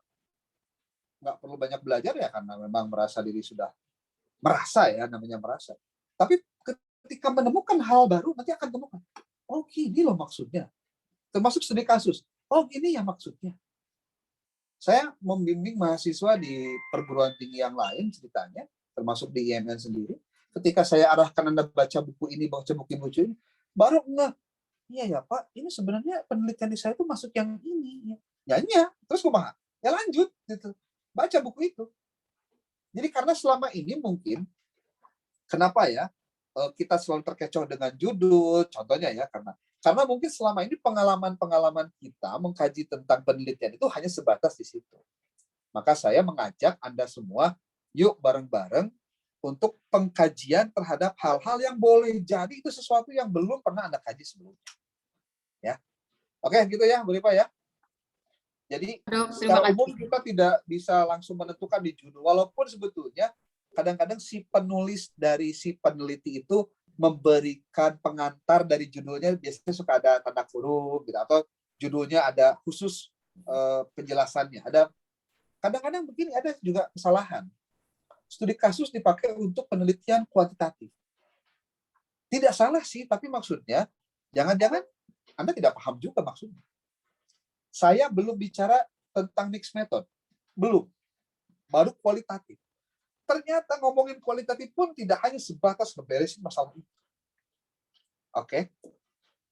Speaker 1: nggak perlu banyak belajar ya karena memang merasa diri sudah namanya merasa. Tapi ketika menemukan hal baru nanti akan temukan. Gini loh maksudnya. Termasuk studi kasus. Gini ya maksudnya. Saya membimbing mahasiswa di perguruan tinggi yang lain ceritanya, termasuk di IMN sendiri. Ketika saya arahkan Anda baca buku ini, baca buku-buku ini, baru enggak. Iya ya Pak, ini sebenarnya penelitian di saya itu masuk yang ini. Ya, terus kumaha? Ya lanjut gitu. Baca buku itu. Jadi karena selama ini mungkin, kenapa ya, kita selalu terkecoh dengan judul, contohnya ya, karena mungkin selama ini pengalaman-pengalaman kita mengkaji tentang penelitian itu hanya sebatas di situ. Maka saya mengajak Anda semua, yuk bareng-bareng untuk pengkajian terhadap hal-hal yang boleh jadi itu sesuatu yang belum pernah Anda kaji sebelumnya. Ya. Oke, gitu ya, Bu Ripa ya. Jadi secara umum kita tidak bisa langsung menentukan di judul, walaupun sebetulnya kadang-kadang si penulis dari si peneliti itu memberikan pengantar dari judulnya, biasanya suka ada tanda huruf gitu, atau judulnya ada khusus penjelasannya. Ada kadang-kadang begini, ada juga kesalahan. Studi kasus dipakai untuk penelitian kuantitatif. Tidak salah sih, tapi maksudnya jangan-jangan Anda tidak paham juga maksudnya. Saya belum bicara tentang mixed method. Belum. Baru kualitatif. Ternyata ngomongin kualitatif pun tidak hanya sebatas ngeberesin masalah itu. Oke.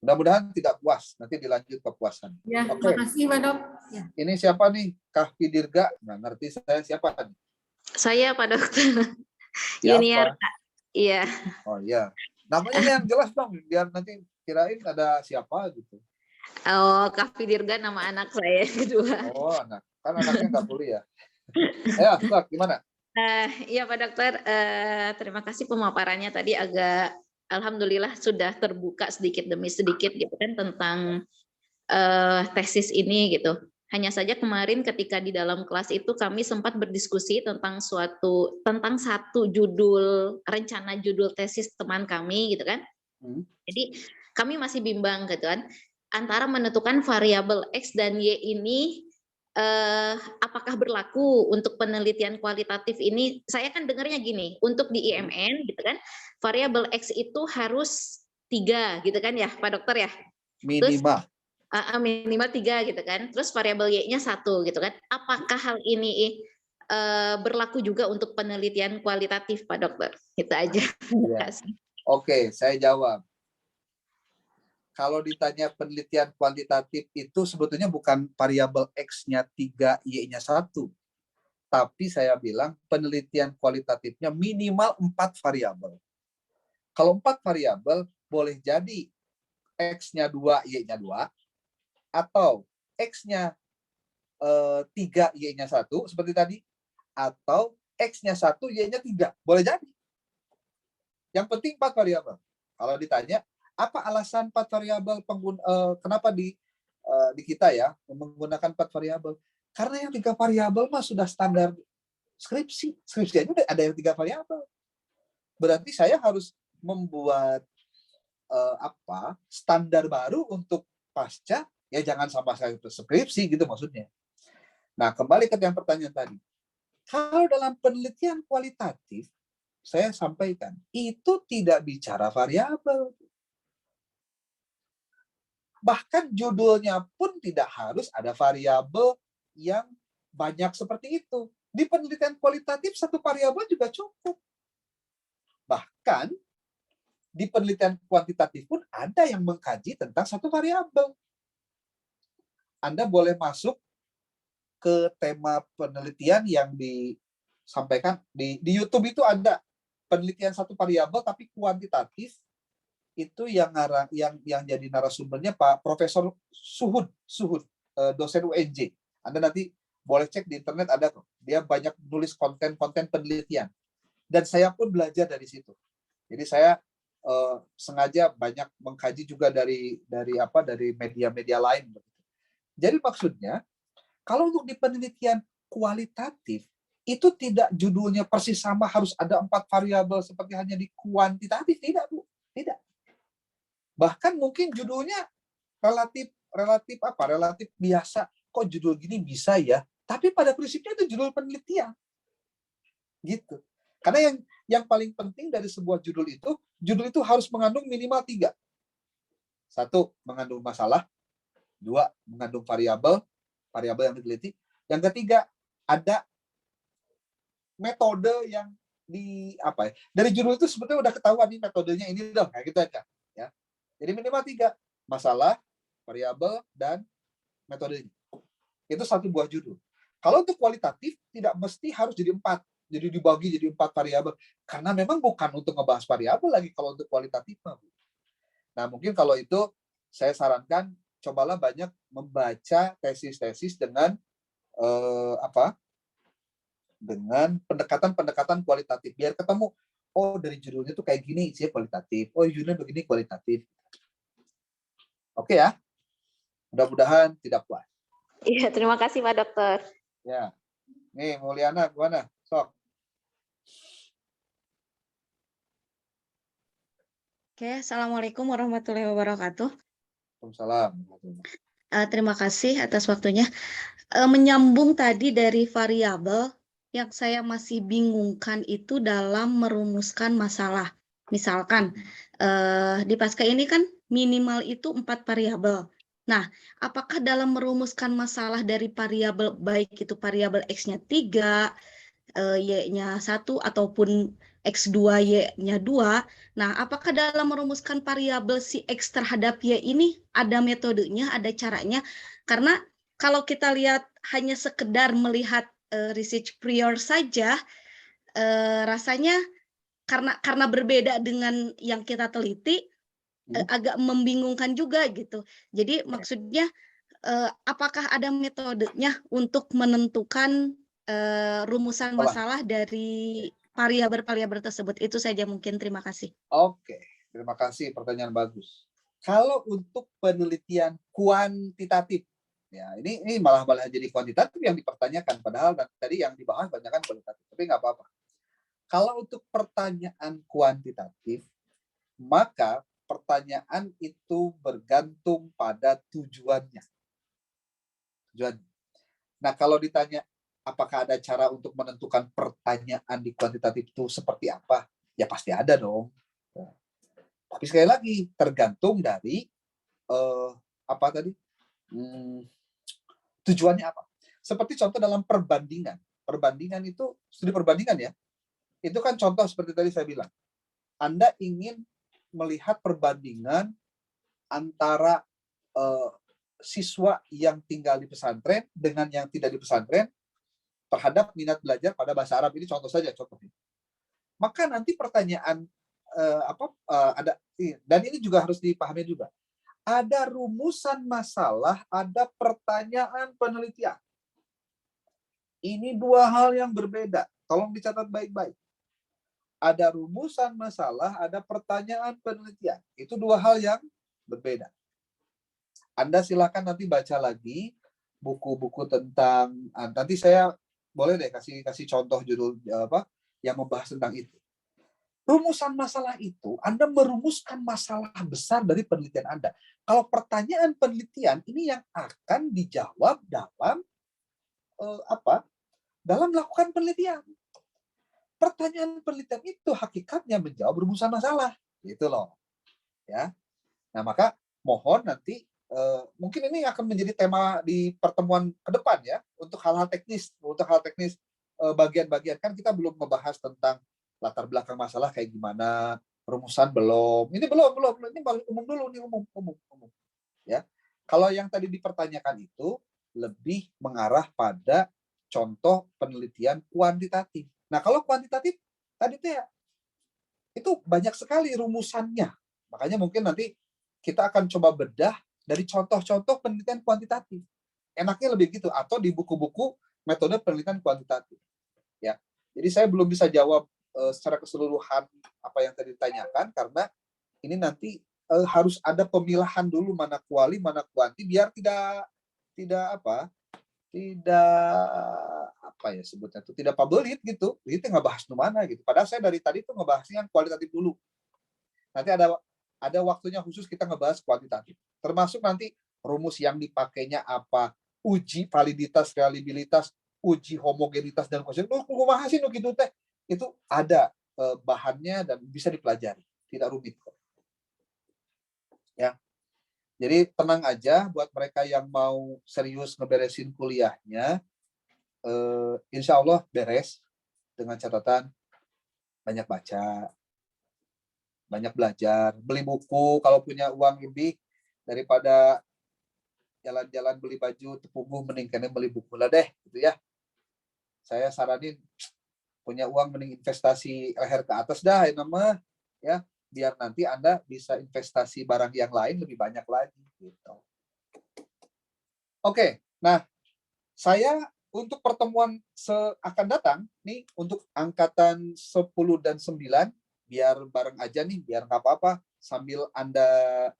Speaker 1: Mudah-mudahan tidak puas. Nanti dilanjut kepuasan.
Speaker 2: Ya, terima kasih Pak Dok. Ya.
Speaker 1: Ini siapa nih? Kahfi Dirga. Nggak ngerti saya siapa nih?
Speaker 3: Saya Pak Dokter. Junior. Iya.
Speaker 1: Oh iya. Namanya yang jelas dong. Biar nanti kirain ada siapa gitu.
Speaker 3: Kahfi Dirga nama anak saya kedua.
Speaker 1: Anak. Kan anaknya nggak kuliah. Ya, gimana?
Speaker 3: Iya Pak Dokter, terima kasih pemaparannya tadi agak alhamdulillah sudah terbuka sedikit demi sedikit gitu kan tentang tesis ini gitu. Hanya saja kemarin ketika di dalam kelas itu kami sempat berdiskusi tentang satu judul rencana judul tesis teman kami gitu kan. Jadi kami masih bimbang gitu kan antara menentukan variabel X dan Y ini apakah berlaku untuk penelitian kualitatif ini. Saya kan dengarnya gini, untuk di IMN gitu kan, variabel X itu harus 3 gitu kan ya Pak Dokter ya?
Speaker 1: Minimal.
Speaker 3: Terus, minimal 3 gitu kan, terus variabel Y-nya 1 gitu kan. Apakah hal ini berlaku juga untuk penelitian kualitatif, Pak Dokter. Itu aja. Terima
Speaker 1: Ya.
Speaker 3: kasih.
Speaker 1: Oke, saya jawab. Kalau ditanya penelitian kuantitatif itu sebetulnya bukan variabel X-nya 3, Y-nya 1. Tapi saya bilang penelitian kualitatifnya minimal 4 variabel. Kalau 4 variabel, boleh jadi X-nya 2, Y-nya 2, atau X-nya 3, Y-nya 1, seperti tadi, atau X-nya 1, Y-nya 3. Boleh jadi. Yang penting 4 variabel. Kalau ditanya, apa alasan 4 variabel kenapa di kita ya menggunakan 4 variabel? Karena yang 3 variabel mah sudah standar skripsi. Skripsi aja udah ada yang 3 variabel. Berarti saya harus membuat standar baru untuk pasca, ya jangan sama saya skripsi gitu maksudnya. Nah, kembali ke yang pertanyaan tadi. Kalau dalam penelitian kualitatif, saya sampaikan, itu tidak bicara variabel. Bahkan judulnya pun tidak harus ada variabel yang banyak seperti itu. Di penelitian kualitatif, 1 variabel juga cukup. Bahkan di penelitian kuantitatif pun ada yang mengkaji tentang 1 variabel. Anda boleh masuk ke tema penelitian yang disampaikan di YouTube, itu ada penelitian 1 variabel tapi kuantitatif. Itu yang jadi narasumbernya Pak Profesor Suhud, dosen UNJ. Anda nanti boleh cek di internet, ada kok. Dia banyak nulis konten-konten penelitian. Dan saya pun belajar dari situ. Jadi saya sengaja banyak mengkaji juga dari media-media lain. Jadi maksudnya, kalau untuk di penelitian kualitatif, itu tidak judulnya persis sama harus ada 4 variabel seperti hanya di kuantitatif. Tidak, Bu. Tidak. Bahkan mungkin judulnya relatif biasa. Kok judul gini bisa ya? Tapi pada prinsipnya itu judul penelitian. Gitu. Karena yang paling penting dari sebuah judul itu harus mengandung minimal 3. 1, mengandung masalah. 2, mengandung variabel yang diteliti. Yang ketiga, ada metode yang dari judul itu sebetulnya udah ketahuan nih metodenya ini dong, kayak gitu aja. Ya. Jadi minimal 3, masalah, variabel, dan metode ini. Itu 1 buah judul. Kalau untuk kualitatif, tidak mesti harus jadi 4. Jadi dibagi jadi 4 variabel. Karena memang bukan untuk ngebahas variabel lagi kalau untuk kualitatif. Nah, mungkin kalau itu, saya sarankan, cobalah banyak membaca tesis-tesis dengan dengan pendekatan kualitatif. Biar ketemu, oh dari judulnya tuh kayak gini, isinya kualitatif. Oh judulnya begini, kualitatif. Oke ya, mudah-mudahan tidak puas.
Speaker 3: Iya, terima kasih Pak Dokter.
Speaker 1: Ya, nih Mulyana, gimana? Sok.
Speaker 4: Oke, Assalamualaikum warahmatullahi wabarakatuh.
Speaker 1: Waalaikumsalam.
Speaker 4: Terima kasih atas waktunya. Menyambung tadi dari variabel, yang saya masih bingungkan itu dalam merumuskan masalah. Misalkan, di Pasca ini kan minimal itu 4 variabel. Nah, apakah dalam merumuskan masalah dari variabel, baik itu variabel X-nya 3, Y-nya 1, ataupun X2, Y-nya 2, nah apakah dalam merumuskan variabel si X terhadap Y ini ada metodenya, ada caranya? Karena kalau kita lihat hanya sekedar melihat research prior saja, rasanya karena berbeda dengan yang kita teliti, agak membingungkan juga gitu. Jadi maksudnya, apakah ada metodenya untuk menentukan rumusan masalah dari variabel-variabel tersebut? Itu saja mungkin, terima kasih.
Speaker 1: Oke, terima kasih, pertanyaan bagus. Kalau untuk penelitian kuantitatif, ya ini malah jadi kuantitatif yang dipertanyakan, padahal tadi yang dibahas banyak kan kualitatif, tapi nggak apa-apa. Kalau untuk pertanyaan kuantitatif, maka pertanyaan itu bergantung pada tujuannya. Nah, kalau ditanya apakah ada cara untuk menentukan pertanyaan di kuantitatif itu seperti apa? Ya pasti ada dong. Tapi sekali lagi tergantung dari tujuannya apa. Seperti contoh dalam perbandingan perbandingan itu, studi perbandingan ya, itu kan contoh seperti tadi saya bilang. Anda ingin melihat perbandingan antara siswa yang tinggal di pesantren dengan yang tidak di pesantren terhadap minat belajar pada bahasa Arab. Ini contoh saja contohnya. Maka nanti pertanyaan ada, dan ini juga harus dipahami juga. Ada rumusan masalah, ada pertanyaan penelitian. Ini dua hal yang berbeda. Tolong dicatat baik-baik. Ada rumusan masalah, ada pertanyaan penelitian. Itu dua hal yang berbeda. Anda silakan nanti baca lagi buku-buku tentang, nanti saya boleh deh kasih contoh judul yang membahas tentang itu. Rumusan masalah itu, Anda merumuskan masalah besar dari penelitian Anda. Kalau pertanyaan penelitian ini yang akan dijawab dalam dalam melakukan penelitian. Pertanyaan penelitian itu hakikatnya menjawab rumusan masalah, gitu loh. Ya. Nah, maka mohon nanti mungkin ini akan menjadi tema di pertemuan ke depan ya, untuk hal-hal teknis, bagian-bagian kan kita belum membahas tentang latar belakang masalah kayak gimana, rumusan belum. Ini belum. Ini paling umum dulu nih, umum. Ya. Kalau yang tadi dipertanyakan itu lebih mengarah pada contoh penelitian kuantitatif. Nah, kalau kuantitatif tadi itu banyak sekali rumusannya. Makanya mungkin nanti kita akan coba bedah dari contoh-contoh penelitian kuantitatif. Enaknya lebih gitu, atau di buku-buku metode penelitian kuantitatif. Ya. Jadi saya belum bisa jawab secara keseluruhan apa yang tadi ditanyakan, karena ini nanti harus ada pemilahan dulu mana kuali, mana kuanti, biar tidak pabelit gitu. Itu ngebahas di mana gitu. Padahal saya dari tadi tuh ngebahasnya yang kualitatif dulu. Nanti ada waktunya khusus kita ngebahas kuantitatif. Termasuk nanti rumus yang dipakainya apa, uji validitas, reliabilitas, uji homogenitas dan konsistensi. Lu bahasin gitu teh. Itu ada bahannya dan bisa dipelajari. Tidak rumit kok. Ya. Jadi tenang aja buat mereka yang mau serius ngeberesin kuliahnya, insya Allah beres, dengan catatan banyak baca, banyak belajar, beli buku kalau punya uang lebih daripada jalan-jalan beli baju tepunggu, mending beli buku lah deh, gitu ya. Saya saranin punya uang mending investasi leher ke atas dah, ini mah ya, biar nanti Anda bisa investasi barang yang lain lebih banyak lagi gitu. Oke, nah saya untuk pertemuan akan datang nih untuk angkatan 10 dan 9 biar bareng aja nih, biar nggak apa-apa sambil Anda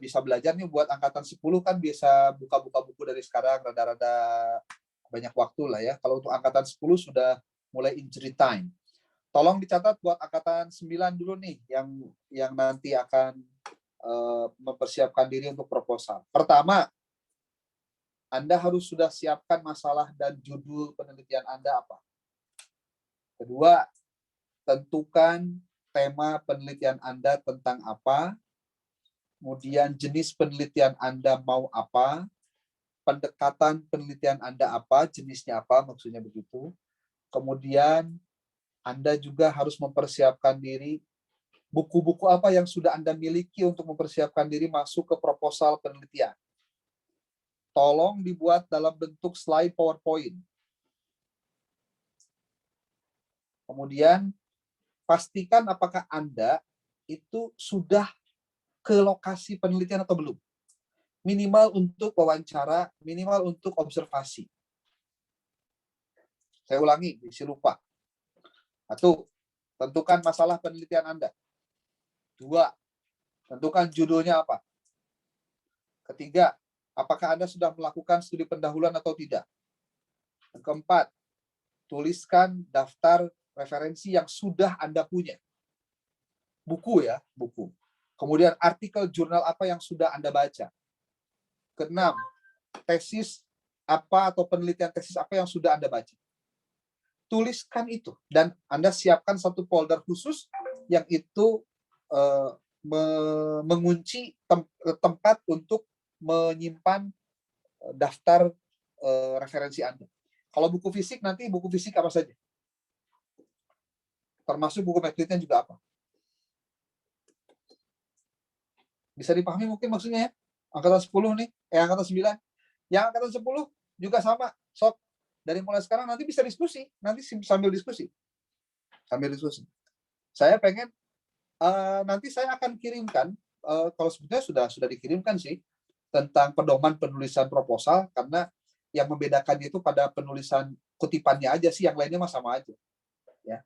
Speaker 1: bisa belajar nih. Buat angkatan 10 kan bisa buka-buka buku dari sekarang, rada-rada banyak waktu lah ya. Kalau untuk angkatan 10 sudah mulai injury time. Tolong dicatat buat angkatan 9 dulu nih yang nanti akan mempersiapkan diri untuk proposal. Pertama, Anda harus sudah siapkan masalah dan judul penelitian Anda apa. Kedua, tentukan tema penelitian Anda tentang apa. Kemudian jenis penelitian Anda mau apa. Pendekatan penelitian Anda apa, jenisnya apa, maksudnya begitu. Kemudian Anda juga harus mempersiapkan diri, buku-buku apa yang sudah Anda miliki untuk mempersiapkan diri masuk ke proposal penelitian. Tolong dibuat dalam bentuk slide PowerPoint. Kemudian pastikan apakah Anda itu sudah ke lokasi penelitian atau belum. Minimal untuk wawancara, minimal untuk observasi. Saya ulangi, isi lupa. 1, tentukan masalah penelitian Anda. 2, tentukan judulnya apa. Ketiga, apakah Anda sudah melakukan studi pendahuluan atau tidak. Yang keempat, tuliskan daftar referensi yang sudah Anda punya. Buku ya, buku. Kemudian artikel jurnal apa yang sudah Anda baca. Keenam, tesis apa atau penelitian tesis apa yang sudah Anda baca. Tuliskan itu dan Anda siapkan satu folder khusus yang itu mengunci tempat untuk menyimpan daftar referensi Anda. Kalau buku fisik nanti buku fisik apa saja? Termasuk buku matlitnya juga apa? Bisa dipahami mungkin maksudnya ya? Angkatan 10 nih, angkatan 9. Yang angkatan 10 juga sama. Sok, dari mulai sekarang nanti bisa diskusi. Nanti sambil diskusi. Sambil diskusi. Saya pengen, nanti saya akan kirimkan, kalau sebetulnya sudah dikirimkan sih, tentang pedoman penulisan proposal, karena yang membedakannya itu pada penulisan kutipannya aja sih, yang lainnya mah sama aja. Ya.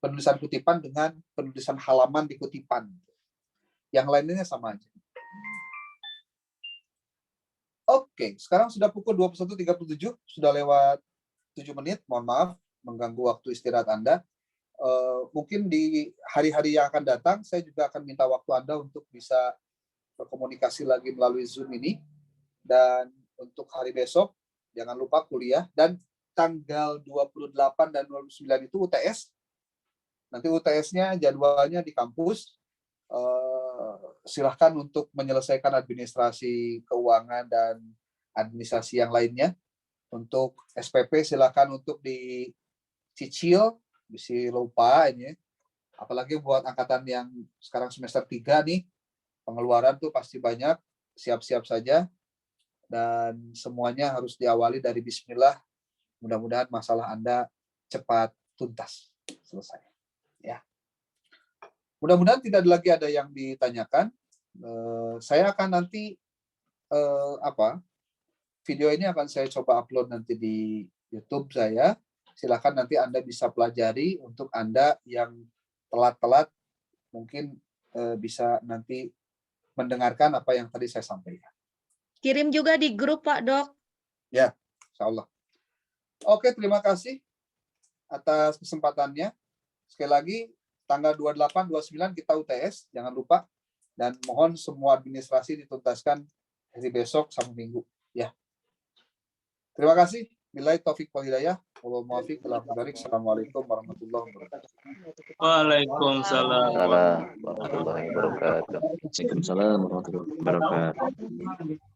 Speaker 1: Penulisan kutipan dengan penulisan halaman di kutipan. Yang lainnya sama aja. Oke, sekarang sudah pukul 21.37, sudah lewat 7 menit, mohon maaf mengganggu waktu istirahat Anda. Mungkin di hari-hari yang akan datang, saya juga akan minta waktu Anda untuk bisa berkomunikasi lagi melalui Zoom ini. Dan untuk hari besok, jangan lupa kuliah. Dan tanggal 28 dan 29 itu UTS. Nanti UTS-nya jadwalnya di kampus. Silahkan untuk menyelesaikan administrasi keuangan dan administrasi yang lainnya. Untuk SPP silahkan untuk dicicil, bisa lupa ini. Apalagi buat angkatan yang sekarang semester 3 nih, pengeluaran tuh pasti banyak, siap-siap saja. Dan semuanya harus diawali dari bismillah. Mudah-mudahan masalah Anda cepat tuntas, selesai. Ya. Mudah-mudahan tidak lagi ada yang ditanyakan. Saya akan nanti video ini akan saya coba upload nanti di YouTube saya. Silakan nanti Anda bisa pelajari. Untuk Anda yang telat-telat mungkin bisa nanti mendengarkan apa yang tadi saya sampaikan.
Speaker 4: Kirim juga di grup Pak Dok.
Speaker 1: Ya, insya Allah. Oke, terima kasih atas kesempatannya. Sekali lagi, tanggal 28, 29 kita UTS, jangan lupa. Dan mohon semua administrasi dituntaskan hari besok sampai Minggu. Ya. Terima kasih. Billahi taufiq wal hidayah. Wallahul muwaffiq. Assalamualaikum warahmatullahi wabarakatuh.
Speaker 5: Waalaikumsalam
Speaker 6: warahmatullahi wabarakatuh.
Speaker 5: Waalaikumsalam warahmatullahi wabarakatuh.